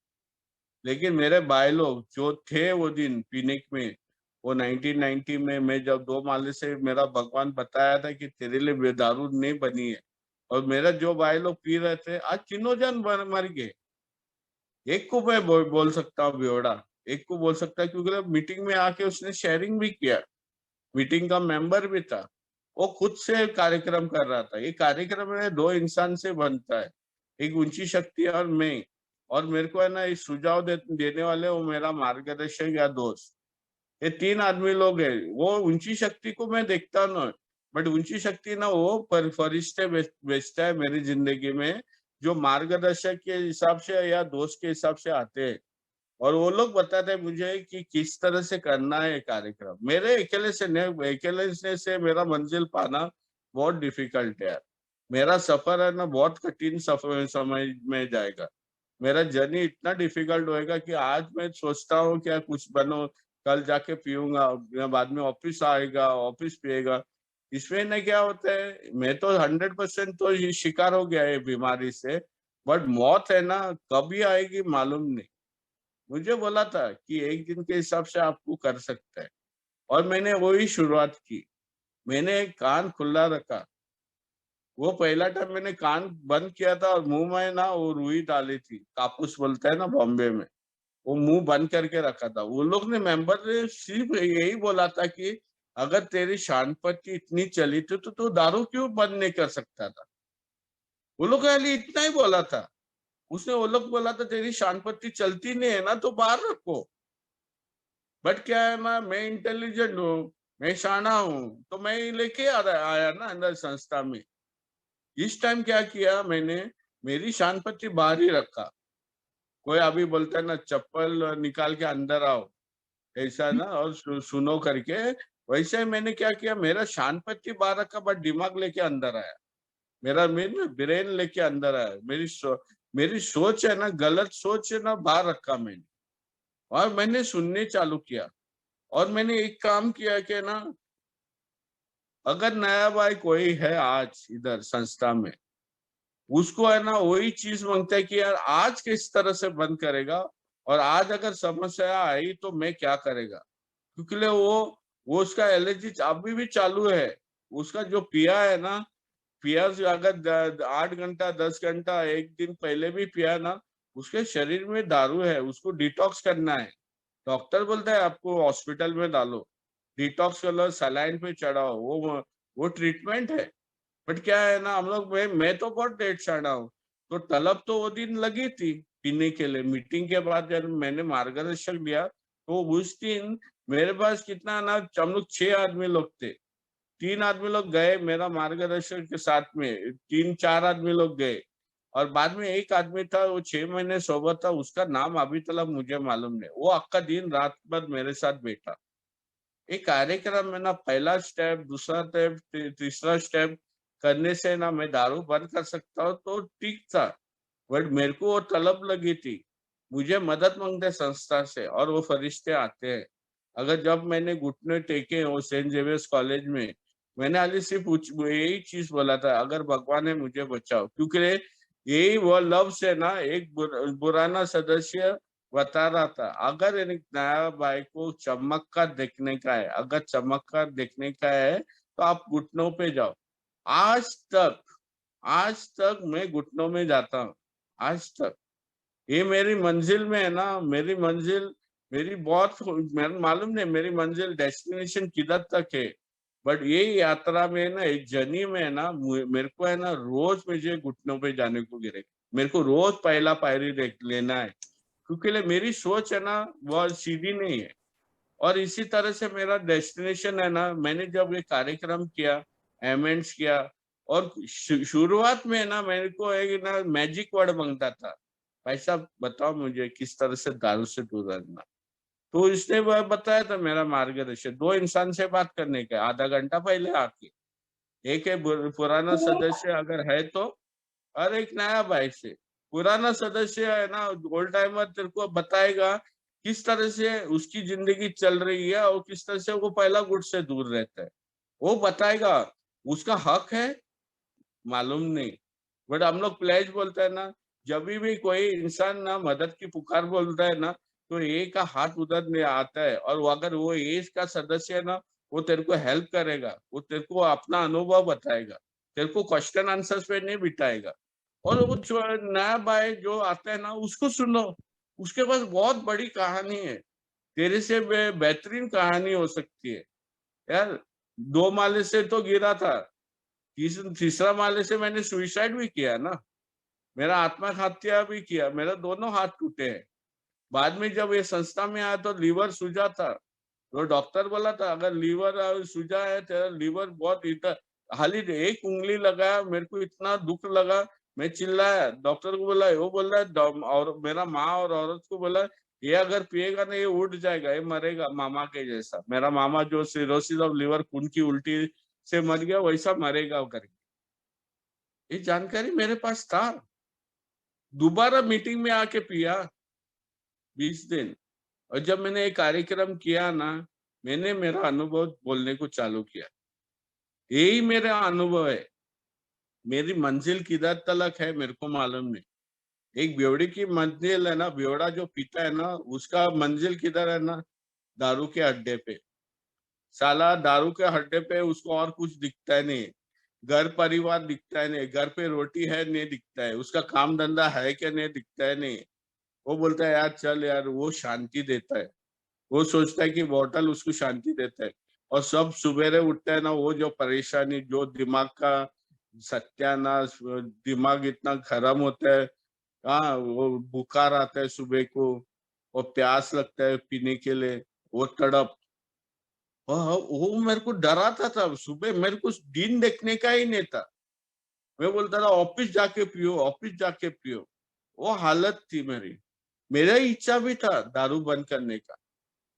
लेकिन मेरे भाई लोग जो थे वो दिन पीनिक में, वो 1990 में मैं जब 2 माले से मेरा भगवान बताया था कि तेरे लिए दारू नहीं बनी है, और मेरा जो भाई लोग पी रहे थे, आज तीनों जन मर गए। एक को मैं बोल सकता हूँ बेवड़ा, एक को बोल सकता है, क्योंकि मीटिंग में आके उसने शेयरिंग भी किया, मीटिंग का मेंबर भी था, वो खुद से कार्यक्रम कर रहा था। ये कार्यक्रम में 2 इंसान से बनता है, एक ऊंची शक्ति और मैं। और मेरे को है ना ये सुझाव देने वाले वो मेरा मार्गदर्शक या दोस्त, ये 3 आदमी लोग हैं। वो ऊंची शक्ति को मैं देखता ना, बट ऊंची शक्ति ना वो फरिश्ते बेचता है मेरी जिंदगी में, जो मार्गदर्शक के हिसाब से या दोस्त के हिसाब से आते हैं। और वो लोग बताते हैं मुझे कि किस तरह से करना है कार्यक्रम। मेरे अकेले से नहीं, अकेले से मेरा मंजिल पाना बहुत डिफिकल्ट है यार। मेरा सफर है ना बहुत कठिन सफर समय में जाएगा। मेरा जर्नी इतना डिफिकल्ट होएगा कि आज मैं सोचता हूँ क्या कुछ बनो, कल जाके पीऊंगा, बाद में ऑफिस आएगा, ऑफिस पिएगा। इसमें ना क्या होता है, मैं तो 100% तो ये शिकार हो गया है बीमारी से, बट मौत है ना कभी आएगी मालूम नहीं। मुझे बोला था कि एक दिन के हिसाब से आपको कर सकता है, और मैंने वही शुरुआत की। मैंने कान खुला रखा। वो पहला टाइम मैंने कान बंद किया था और मुंह में ना वो रुई डाली थी, कापूस बोलता है ना बॉम्बे में, वो मुंह बंद करके रखा था। वो लोग ने मेंबर ने सिर्फ यही बोला था कि अगर तेरी शानपत्ती इतनी चली थी तो तू दारू क्यों बंद नहीं कर सकता था। वो लोग खाली इतना ही बोला था। उसने वो लोग बोला था तेरी शानपत्ती चलती नहीं है ना तो बाहर रखो। बट क्या है ना, मैं इंटेलिजेंट हूँ, मैं शाना हूँ, तो मैं लेके आया ना अंदर संस्था में। इस टाइम क्या किया मैंने, मेरी शान पत्ती बाहर ही रखा। कोई अभी बोलता है ना चप्पल निकाल के अंदर आओ, ऐसा ना, और सुनो करके, वैसे ही मैंने क्या किया, मेरा शान पत्ती बाहर रखा बट दिमाग लेके अंदर आया। मेरा मेरा ब्रेन लेके अंदर आया। मेरी सोच है ना, गलत सोच है ना, बाहर रखा मैंने। और मैंने सुनने चालू किया। और मैंने एक काम किया कि ना, अगर नया भाई कोई है आज इधर संस्था में, उसको है ना वही चीज मांगता है कि यार आज किस तरह से बंद करेगा, और आज अगर समस्या आई तो मैं क्या करेगा। क्योंकि वो उसका एलर्जी अभी भी चालू है। उसका जो पिया है ना, पिया से अगर 8 घंटा 10 घंटा एक दिन पहले भी पिया ना, उसके शरीर में दारू है, उसको डिटॉक्स करना है। डॉक्टर बोलता है आपको हॉस्पिटल में डालो, डिटॉक्स कर लो, सलाइन पे चढ़ाओ, वो ट्रीटमेंट है। बट क्या है ना, हम लोग मैं तो बहुत डेढ़ साढ़ा हूँ, तो तलब तो वो दिन लगी थी पीने के लिए। मीटिंग के बाद जब मैंने मार्गदर्शक दिया, तो उस दिन मेरे पास कितना ना, हम लोग 6 आदमी लोग थे। 3 आदमी लोग गए मेरा मार्गदर्शक के साथ में, 3 4 आदमी लोग गए। और बाद में एक आदमी था, वो 6 महीने सोबर था, उसका नाम अभी तक मुझे मालूम नहीं। वो अक्का दिन रात भर मेरे साथ बैठा। एक कार्यक्रम में ना पहला स्टेप, दूसरा स्टेप, तीसरा स्टेप करने से ना मैं दारू बंद कर सकता हूँ तो ठीक था। बट मेरे को वो तलब लगी थी, मुझे मदद मांगते संस्था से, और वो फरिश्ते आते हैं। अगर जब मैंने घुटने टेके वो सेंट जेवियर्स कॉलेज में, मैंने अली सिर्फ यही चीज बोला था, अगर भगवान है मुझे बचाओ। क्योंकि यही वो लव से ना एक पुराना सदस्य बता रहा था, अगर एक नया भाई को चमत्कार देखने का है, अगर चमत्कार देखने का है तो आप घुटनों पे जाओ। आज तक, आज तक मैं घुटनों में जाता हूँ, आज तक। ये मेरी मंजिल में है ना, मेरी मंजिल, मेरी बहुत, मेरे मालूम नहीं मेरी मंजिल डेस्टिनेशन किधर तक है। बट ये यात्रा में ना, एक जर्नी में है ना, मेरे को है ना रोज मुझे घुटनों पे जाने को गिरे। मेरे को रोज पहला पायरी लेना है, क्योंकि मेरी सोच है ना वो सीधी नहीं है। और इसी तरह से मेरा डेस्टिनेशन है ना, मैंने जब ये कार्यक्रम किया, एमेंड्स किया, और शुरुआत में ना मेरे को एक ना मैजिक वर्ड मांगता था, भाई साहब बताओ मुझे किस तरह से दारू से दूर रहना। तो इसने वह बताया था मेरा मार्गदर्शन 2 इंसान से बात करने का, आधा घंटा पहले आके। एक है पुराना सदस्य अगर है तो, और एक नया भाई से। पुराना सदस्य है ना, ओल्ड टाइमर, तेरे को बताएगा किस तरह से उसकी जिंदगी चल रही है और किस तरह से वो पहला गुट से दूर रहता है, वो बताएगा। उसका हक है, मालूम नहीं। बट हम लोग प्लेज बोलते हैं ना, जब भी कोई इंसान ना मदद की पुकार बोलता है ना, तो ए का हाथ उधर में आता है, और अगर वो ए का सदस्य है ना, वो तेरे को हेल्प करेगा, वो तेरे को अपना अनुभव बताएगा, तेरे को क्वेश्चन आंसर्स पे नहीं बिठाएगा। और वो नया भाई जो आता है ना, उसको सुनो, उसके पास बहुत बड़ी कहानी है, तेरे से बेहतरीन कहानी हो सकती है यार। 2 माले से तो गिरा था, तीसरा माले से मैंने सुइसाइड भी किया ना, मेरा आत्महत्या भी किया, मेरा दोनों हाथ टूटे हैं। बाद में जब ये संस्था में आया तो लीवर सूजा था, तो डॉक्टर बोला था अगर लीवर सूजा है, तेरा लीवर बहुत इतना, खाली एक उंगली लगाया, मेरे को इतना दुख लगा, मैं चिल्लाया, डॉक्टर को बोला, वो बोल रहा है, और मेरा माँ और औरत को बोला ये अगर पिएगा ना ये उठ जाएगा, ये मरेगा मामा के जैसा। मेरा मामा जो सिरोसिस ऑफ लीवर, खून की उल्टी से मर गया, वैसा मरेगा करके। ये जानकारी मेरे पास था। दोबारा मीटिंग में आके पिया 20 दिन। और जब मैंने एक कार्यक्रम किया ना, मैंने मेरा अनुभव बोलने को चालू किया। यही मेरा अनुभव है। मेरी मंजिल किधर तलक है मेरे को मालूम नहीं। एक बेवड़ी की मंजिल है ना, बेवड़ा जो पीता है ना, उसका मंजिल किधर है ना, दारू के अड्डे पे। साला दारू के अड्डे पे उसको और कुछ दिखता है नहीं, घर परिवार दिखता है नहीं, घर पे रोटी है नहीं दिखता है, उसका काम धंधा है क्या नहीं दिखता है नहीं। वो बोलता है यार चल यार, वो शांति देता है, वो सोचता है कि बोतल उसको शांति देता है। और सब सुबेरे उठते हैं ना, वो जो परेशानी, जो दिमाग का सत्यानाश, दिमाग इतना खराब होता है। हाँ, वो बुखार आता है सुबह को, और प्यास लगता है पीने के लिए, वो तड़प। वो मेरे को डराता था, सुबह मेरे को दिन देखने का ही नहीं था। मैं बोलता था ऑफिस जाके पियो, ऑफिस जाके पियो। वो हालत थी मेरी। मेरा इच्छा भी था दारू बंद करने का,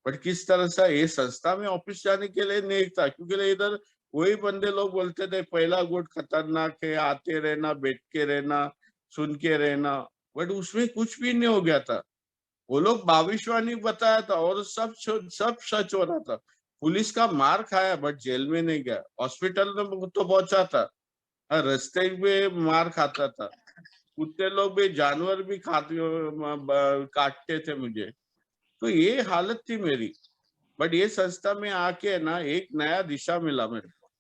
बट किस तरह से ये संस्था में ऑफिस जाने के लिए नहीं था, क्योंकि इधर वही बंदे लोग बोलते थे पहला गुट खतरनाक है, आते रहना, बैठ के रहना, सुन के रहना। बट उसमें कुछ भी नहीं हो गया था। वो लोग भविष्यवाणी बताया था और सब सच हो रहा था। पुलिस का मार खाया बट जेल में नहीं गया, हॉस्पिटल में तो पहुंचा था, रास्ते में मार खाता था, कुत्ते लोग भी, जानवर भी खाते, काटते थे मुझे। तो ये हालत थी मेरी। बट ये संस्था में आके ना एक नया दिशा मिला मेरे को।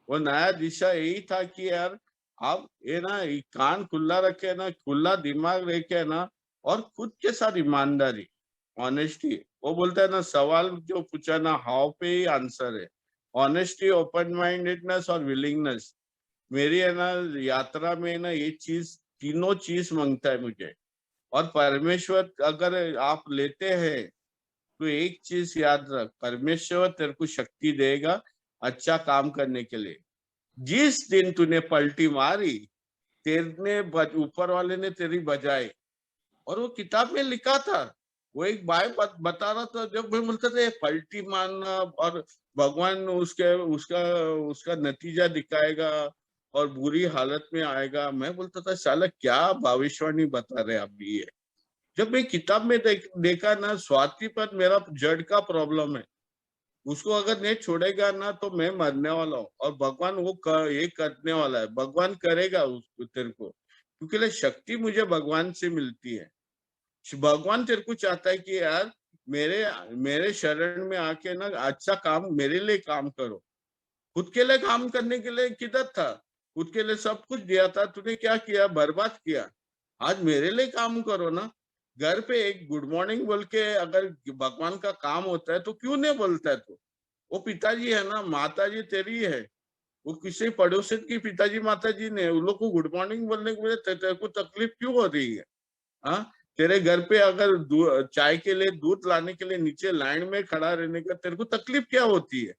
वो नया दिशा यही था कि यार आप ये ना ये कान खुला रखे ना, खुला दिमाग रखे ना, और खुद के साथ ईमानदारी, ऑनेस्टी। वो बोलता है ना, सवाल जो पूछा ना, हाउ पे ही आंसर है। ऑनेस्टी, ओपन माइंडेडनेस और विलिंगनेस। मेरी है ना यात्रा में ना ये चीज, तीनों चीज मांगता है मुझे। और परमेश्वर अगर आप लेते हैं तो एक चीज याद रख, परमेश्वर तेरे को शक्ति देगा अच्छा काम करने के लिए। जिस दिन तूने पलटी मारी, तेरे ऊपर वाले ने तेरी बजाई। और वो किताब में लिखा था, वो एक भाई बता रहा था, जब मैं बोलता था पलटी मारना और भगवान उसके उसका उसका नतीजा दिखाएगा और बुरी हालत में आएगा, मैं बोलता था साला क्या भविष्यवाणी बता रहे आप भी ये। जब मैं किताब में देखा ना, स्वाति पर मेरा जड़ का प्रॉब्लम है, उसको अगर नहीं छोड़ेगा ना तो मैं मरने वाला हूँ, और भगवान वो ये करने वाला है, भगवान करेगा उसको तेरे को, क्योंकि शक्ति मुझे भगवान से मिलती है। भगवान तेरे को चाहता है कि यार मेरे मेरे शरण में आके ना अच्छा काम मेरे लिए काम करो। खुद के लिए काम करने के लिए किधर था, खुद के लिए सब कुछ दिया था, तूने क्या किया, बर्बाद किया। आज मेरे लिए काम करो ना। घर पे एक गुड मॉर्निंग बोल के अगर भगवान का काम होता है तो क्यों नहीं बोलता है तू। वो पिताजी है ना, माताजी तेरी है, वो किसी पड़ोसी की पिताजी माताजी ने, उन लोग को गुड मॉर्निंग बोलने के लिए तेरे को तकलीफ क्यों हो रही है। हाँ, तेरे घर पे अगर चाय के लिए दूध लाने के लिए नीचे लाइन में खड़ा रहने का तेरे को तकलीफ क्या होती है।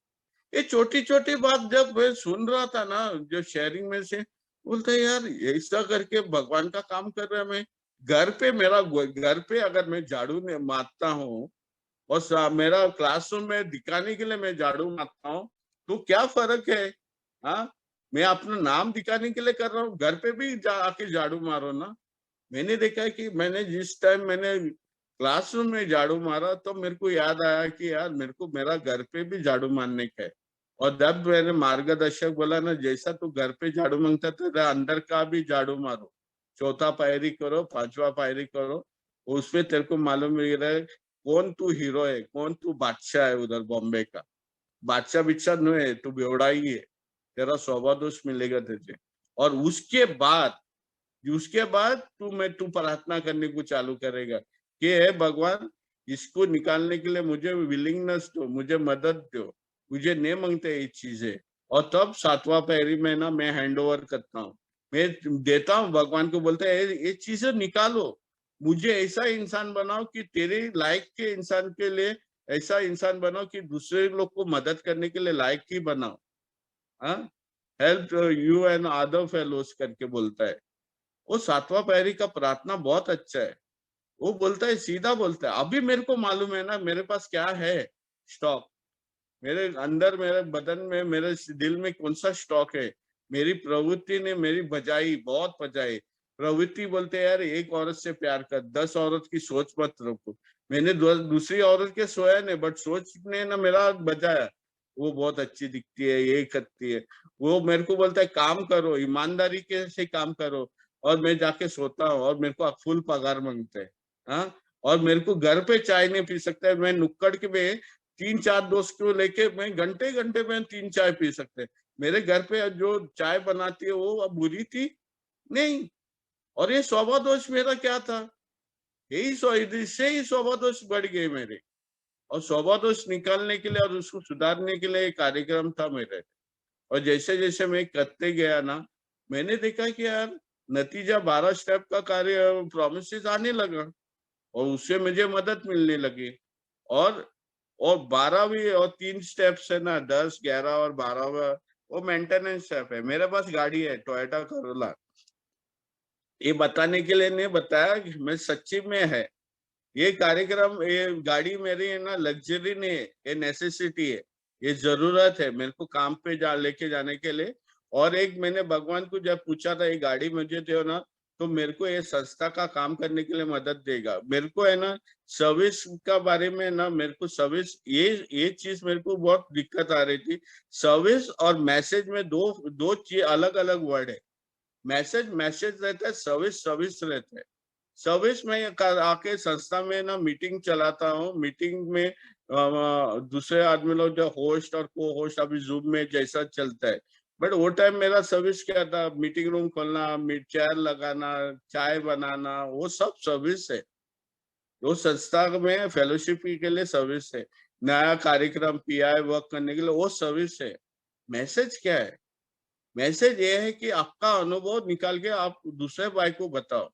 ये छोटी छोटी बात जब मैं सुन रहा था ना, जो शेयरिंग में से, बोलते यार ऐसा करके भगवान का काम कर रहा है। मैं घर पे, मेरा घर पे अगर मैं झाड़ू में मारता हूँ और मेरा क्लासरूम में दिखाने के लिए मैं झाड़ू मारता हूँ, तो क्या फर्क है? हाँ, मैं अपना नाम दिखाने के लिए कर रहा हूँ, घर पे भी आके झाड़ू मारो ना। मैंने देखा है कि मैंने जिस टाइम मैंने क्लासरूम में झाड़ू मारा तो मेरे को याद आया कि यार मेरे को मेरा घर पे भी झाड़ू मारने का है। और जब मैंने मार्गदर्शक बोला ना, जैसा तू घर पे झाड़ू मांगता था अंदर का भी झाड़ू मारो, चौथा पायरी करो, पांचवा पायरी करो, उसमें तेरे को मालूम मिल रहा है कौन तू हीरो है, कौन तू बादशाह है उधर बॉम्बे का। बादशाह बिदशाह नहीं है, तू बेवड़ा ही है, तेरा स्वभाव दोष मिलेगा तुझे। और उसके बाद तू प्रार्थना करने को चालू करेगा कि हे भगवान, इसको निकालने के लिए मुझे विलिंगनेस दो, मुझे मदद दो, मुझे नहीं मांगते ये चीजें। और तब सातवां पैरी में ना मैं हैंड ओवर करता हूँ, मैं देता हूँ भगवान को, बोलते हैं ये चीजें निकालो, मुझे ऐसा इंसान बनाओ कि तेरे लायक के इंसान के लिए, ऐसा इंसान बनाओ कि दूसरे लोग को मदद करने के लिए लायक ही बनाओ। हाँ, help you and other fellows करके बोलता है। वो सातवां पैरी का प्रार्थना बहुत अच्छा है। वो बोलता है, सीधा बोलता है, अभी मेरे को मालूम है ना मेरे पास क्या है स्टॉक, मेरे अंदर, मेरे बदन में, मेरे दिल में कौन सा स्टॉक है। मेरी प्रवृत्ति ने मेरी बजाई, बहुत बजाई। प्रवृत्ति बोलते हैं यार एक औरत से प्यार कर, 10 औरत की सोच मत रखो। मैंने दूसरी औरत के सोया नहीं, बट सोच ने ना मेरा बजाया, वो बहुत अच्छी दिखती है, ये करती है। वो मेरे को बोलता है काम करो, ईमानदारी के से काम करो। और मैं जाके सोता हूँ और मेरे को फुल पगार मांगते हैं। हाँ, और मेरे को घर पे चाय नहीं पी सकता है, मैं नुक्कड़ के में 3-4 दोस्त को लेके मैं घंटे घंटे में 3 चाय पी सकते। मेरे घर पे जो चाय बनाती है वो अब बुरी थी नहीं। और ये स्वभाव दोष मेरा क्या था, इससे ही स्वभाव दोष बढ़ गए मेरे। और स्वभाव दोष निकालने के लिए और उसको सुधारने के लिए एक कार्यक्रम था मेरे। और जैसे जैसे मैं करते गया ना, मैंने देखा कि यार नतीजा 12 स्टेप का कार्य प्रोमिस आने लगा, और उससे मुझे मदद मिलने लगी। और 12वीं और 3 स्टेप्स है ना, 10, 11 और 12वां, वो मेंटेनेंस स्टेप है। मेरे पास गाड़ी है टोयोटा करोला, ये बताने के लिए नहीं बताया कि मैं सच्ची में है। ये कार्यक्रम, ये गाड़ी मेरी है ना लग्जरी नहीं है, ये नेसेसिटी है, ये जरूरत है मेरे को काम पे लेके जाने के लिए। और एक मैंने भगवान को जब पूछा था ये गाड़ी मुझे दो ना, तो मेरे को ये संस्था का काम करने के लिए मदद देगा। मेरे को है ना सर्विस का बारे में ना, मेरे को सर्विस, ये चीज मेरे को बहुत दिक्कत आ रही थी। सर्विस और मैसेज में दो दो चीज अलग अलग वर्ड है। मैसेज मैसेज रहता है, सर्विस सर्विस रहता है। सर्विस में आके संस्था में ना मीटिंग चलाता हूँ, मीटिंग में दूसरे आदमी लोग जो होस्ट और को होस्ट अभी जूम में जैसा चलता है, बट वो टाइम मेरा सर्विस क्या था, मीटिंग रूम खोलना, चेयर लगाना, चाय बनाना, वो सब सर्विस है। वो संस्था में फेलोशिप के लिए सर्विस है, नया कार्यक्रम पीआई वर्क करने के लिए वो सर्विस है। मैसेज क्या है? मैसेज ये है कि आपका अनुभव निकाल के आप दूसरे भाई को बताओ।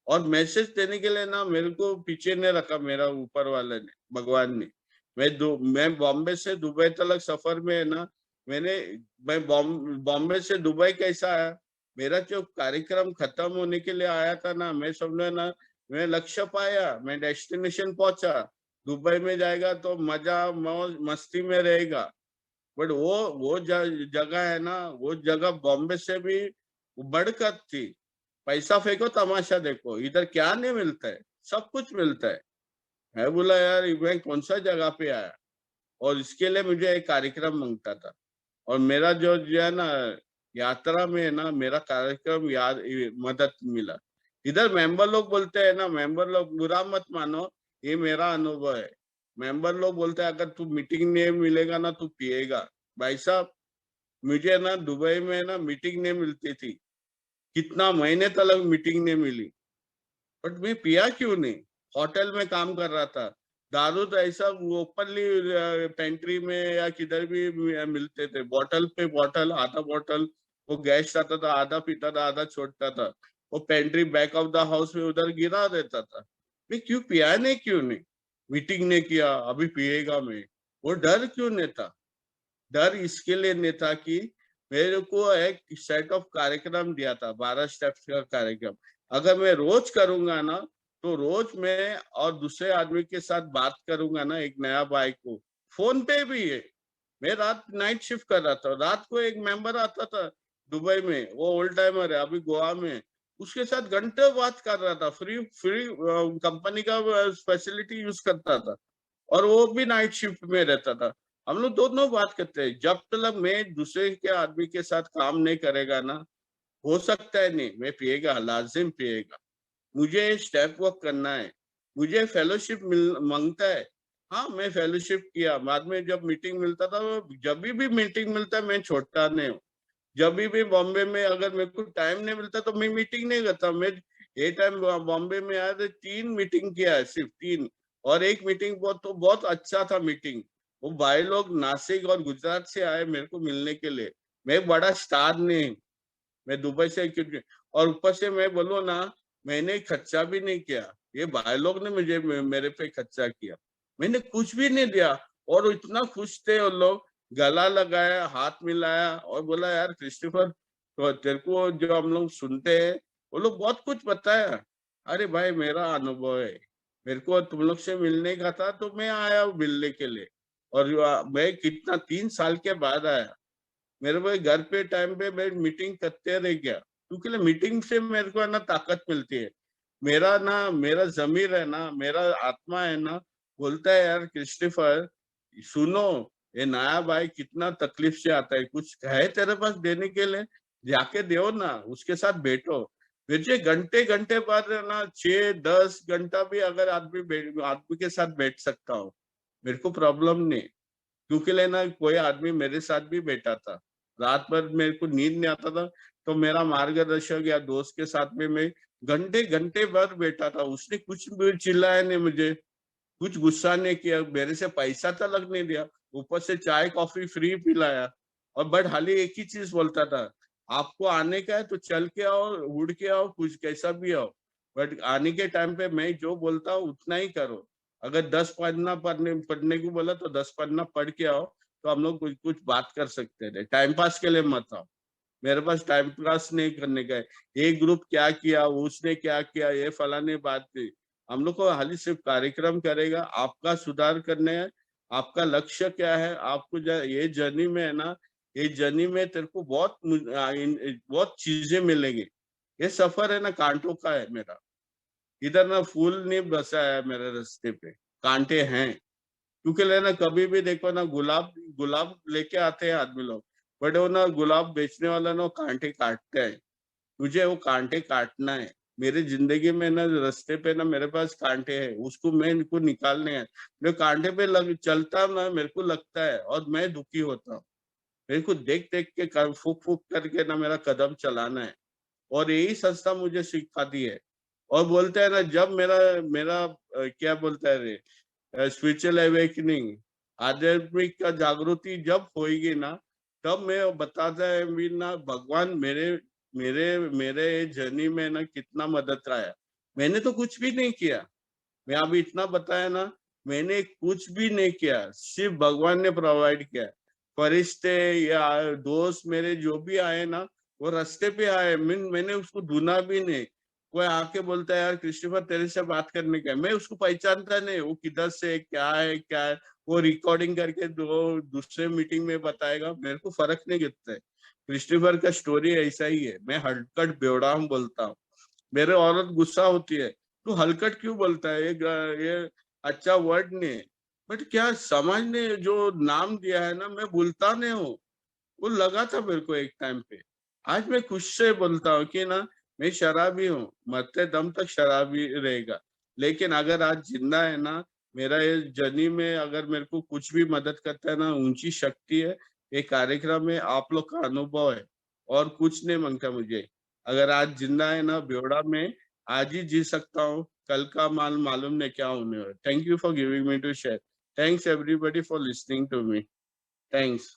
और मैसेज देने के लिए ना मेरे को पीछे नहीं रखा मेरा ऊपर वाले ने, भगवान ने। मैं बॉम्बे से दुबई तक सफर में है ना, मैं बॉम्बे से दुबई कैसा आया, मेरा जो कार्यक्रम खत्म होने के लिए आया था ना, मैं समझो ना, मैं लक्ष्य पाया, मैं डेस्टिनेशन पहुंचा। दुबई में जाएगा तो मजा मौज मस्ती में रहेगा। बट वो जगह है ना, वो जगह बॉम्बे से भी बढ़कर थी। पैसा फेंको तमाशा देखो, इधर क्या नहीं मिलता है, सब कुछ मिलता है। मैं बोला यार मैं कौन सा जगह पे आया। और इसके लिए मुझे एक कार्यक्रम मांगता था। और मेरा जो है ना यात्रा में है ना, मेरा कार्यक्रम याद मदद मिला। इधर मेंबर लोग बोलते हैं ना, मेंबर लोग बुरा मत मानो, ये मेरा अनुभव है। मेंबर लोग बोलते हैं अगर तू मीटिंग नहीं मिलेगा ना तू पिएगा। भाई साहब, मुझे ना दुबई में ना मीटिंग नहीं मिलती थी, कितना महीने तक मीटिंग नहीं मिली, बट मैं पिया क्यों नहीं? होटल में काम कर रहा था, दारू तो ऐसा ओपनली पेंट्री में या किधर भी मिलते थे, बॉटल पे बॉटल, आधा बॉटल। वो गैस आता था, आधा पीता था, आधा छोड़ता था। वो pantry back of the house में उधर गिरा देता था। मैं क्यों पिया नहीं, क्यों नहीं? मीटिंग ने किया, अभी पिएगा मैं। वो डर क्यों नहीं था? डर इसके लिए नहीं था कि मेरे को एक सेट ऑफ कार्यक्रम दिया था, 12 स्टेप्स का कार्यक्रम। अगर मैं रोज करूंगा ना तो रोज मैं और दूसरे आदमी के साथ बात करूंगा ना, एक नया भाई को फोन पे भी है। मैं रात नाइट शिफ्ट कर रहा था, रात को एक मेंबर आता था दुबई में, वो ओल्ड टाइमर है, अभी गोवा में। उसके साथ घंटे बात कर रहा था, फ्री फ्री कंपनी का फैसिलिटी यूज करता था, और वो भी नाइट शिफ्ट में रहता था। हम लोग दोनों बात करते हैं। जब तक मैं दूसरे के आदमी के साथ काम नहीं करेगा ना, हो सकता है नहीं, मैं पिएगा, लाजिम पिएगा। मुझे स्टेप वर्क करना है, मुझे फेलोशिप मिल मांगता है। हाँ, मैं फेलोशिप किया, बाद में जब मीटिंग मिलता था, जब भी मीटिंग मिलता है मैं छोड़ता नहीं हूँ। जब भी बॉम्बे में अगर मेरे को टाइम नहीं मिलता तो मैं मीटिंग नहीं करता। मैं ये टाइम बॉम्बे में आया तो 3 मीटिंग किया है, सिर्फ 3। और एक मीटिंग बहुत अच्छा था मीटिंग। वो भाई लोग नासिक और गुजरात से आए मेरे को मिलने के लिए। मैं बड़ा स्टार नहीं, मैं दुबई से क्योंकि, और ऊपर से मैं बोलूँ ना, मैंने खर्चा भी नहीं किया। ये भाई लोग ने मुझे मेरे पे खर्चा किया, मैंने कुछ भी नहीं दिया। और इतना खुश थे वो लोग, गला लगाया, हाथ मिलाया और बोला यार क्रिस्टोफर, तो तेरे को जो हम लोग सुनते हैं वो लोग बहुत कुछ बताया। अरे भाई, मेरा अनुभव है, मेरे को तुम लोग से मिलने का था तो मैं आया मिलने के लिए। और मैं कितना 3 साल के बाद आया। मेरे भाई घर पे टाइम पे मैं मीटिंग करते रह गया, क्योंकि मीटिंग से मेरे को है ना ताकत मिलती है। मेरा ना, मेरा जमीर है ना, मेरा आत्मा है ना, बोलता है यार क्रिस्टोफर, सुनो, ये नया भाई कितना तकलीफ से आता है, कुछ है तेरे पास देने के लिए, जाके दो ना, उसके साथ बैठो। फिर घंटे घंटे बाद है ना, 6-10 घंटा भी अगर आदमी के साथ बैठ सकता हूँ, मेरे को प्रॉब्लम नहीं। क्योंकि लेना, कोई आदमी मेरे साथ भी बैठा था, रात भर मेरे को नींद नहीं आता था, तो मेरा मार्गदर्शक या दोस्त के साथ में मैं घंटे घंटे भर बैठा था। उसने कुछ भी चिल्लाया नहीं मुझे, कुछ गुस्सा नहीं किया, मेरे से पैसा तक नहीं दिया, ऊपर से चाय कॉफी फ्री पिलाया। और बट हाली एक ही चीज बोलता था, आपको आने का है तो चल के आओ, उड़ के आओ, कुछ कैसा भी आओ, बट आने के टाइम पे मैं जो बोलता हूँ उतना ही करो। अगर 10 पन्ना पढ़ने को बोला तो 10 पन्ना पढ़ के आओ, तो हम लोग कुछ कुछ बात कर सकते थे। टाइम पास के लिए मत आओ, मेरे पास टाइम पास नहीं करने का है। एक ग्रुप क्या किया, उसने क्या किया, ये फलाने बात थी। हम लोग को हाली सिर्फ कार्यक्रम करेगा, आपका सुधार करने है। आपका लक्ष्य क्या है, आपको ये जर्नी में है ना, ये जर्नी में तेरे को बहुत चीजें मिलेंगी। ये सफर है ना, कांटों का है मेरा। इधर ना फूल नहीं बसा है मेरे रास्ते पे, कांटे हैं। क्योंकि लेना, कभी भी देखो ना, गुलाब गुलाब लेके आते हैं आदमी लोग, बट वो ना गुलाब बेचने वाला ना कांटे काटते हैं। मुझे वो कांटे काटना है। मेरी जिंदगी में ना रास्ते पे ना मेरे पास कांटे हैं, उसको मैं इनको निकालने हैं। मैं कांटे पे चलता ना, मेरे को लगता है और मैं दुखी होता हूँ। मेरे को देख देख के फूक फूक करके ना मेरा कदम चलाना है। और यही संस्था मुझे सिखाती है। और बोलते हैं ना, जब मेरा मेरा क्या बोलता है रे, स्पिरिचुअल अवेकनिंग, आध्यात्मिक का जागृति जब होगी ना, तब मैं बताता है भी ना, भगवान मेरे मेरे मेरे जर्नी में ना कितना मदद आया। मैंने तो कुछ भी नहीं किया, मैं अभी इतना बताया ना, मैंने कुछ भी नहीं किया, सिर्फ भगवान ने प्रोवाइड किया। फरिश्ते या दोस्त मेरे जो भी आए ना, वो रास्ते पे आए, मैंने उसको ढूंढा भी नहीं। कोई आके बोलता है यार क्रिस्टोफर, तेरे से बात करने का है, मैं उसको पहचानता नहीं, वो किधर से क्या है, वो रिकॉर्डिंग करके दूसरे मीटिंग में बताएगा, मेरे को फर्क नहीं गिरता है। क्रिस्टोफर का स्टोरी ऐसा ही है। मैं हड़कट बेवड़ा बोलता हूँ। मेरे औरत गुस्सा होती है, तू हलकट क्यों बोलता है, ये अच्छा वर्ड नहीं है। बट क्या समाज ने जो नाम दिया है ना, मैं भूलता नहीं हूँ। वो लगा था मेरे को एक टाइम पे। आज मैं खुश से बोलता हूँ कि ना, मैं शराबी हूँ, मरते दम तक शराबी रहेगा। लेकिन अगर आज जिंदा है ना, मेरा ये जर्नी में अगर मेरे को कुछ भी मदद करता है ना, ऊंची शक्ति है, ये कार्यक्रम में आप लोग का अनुभव है। और कुछ नहीं मांगता मुझे। अगर आज जिंदा है ना बेवड़ा में, आज ही जी सकता हूँ, कल का माल मालूम नहीं क्या होने वाला। Thank you for giving me to share. Thanks everybody for listening to me. Thanks.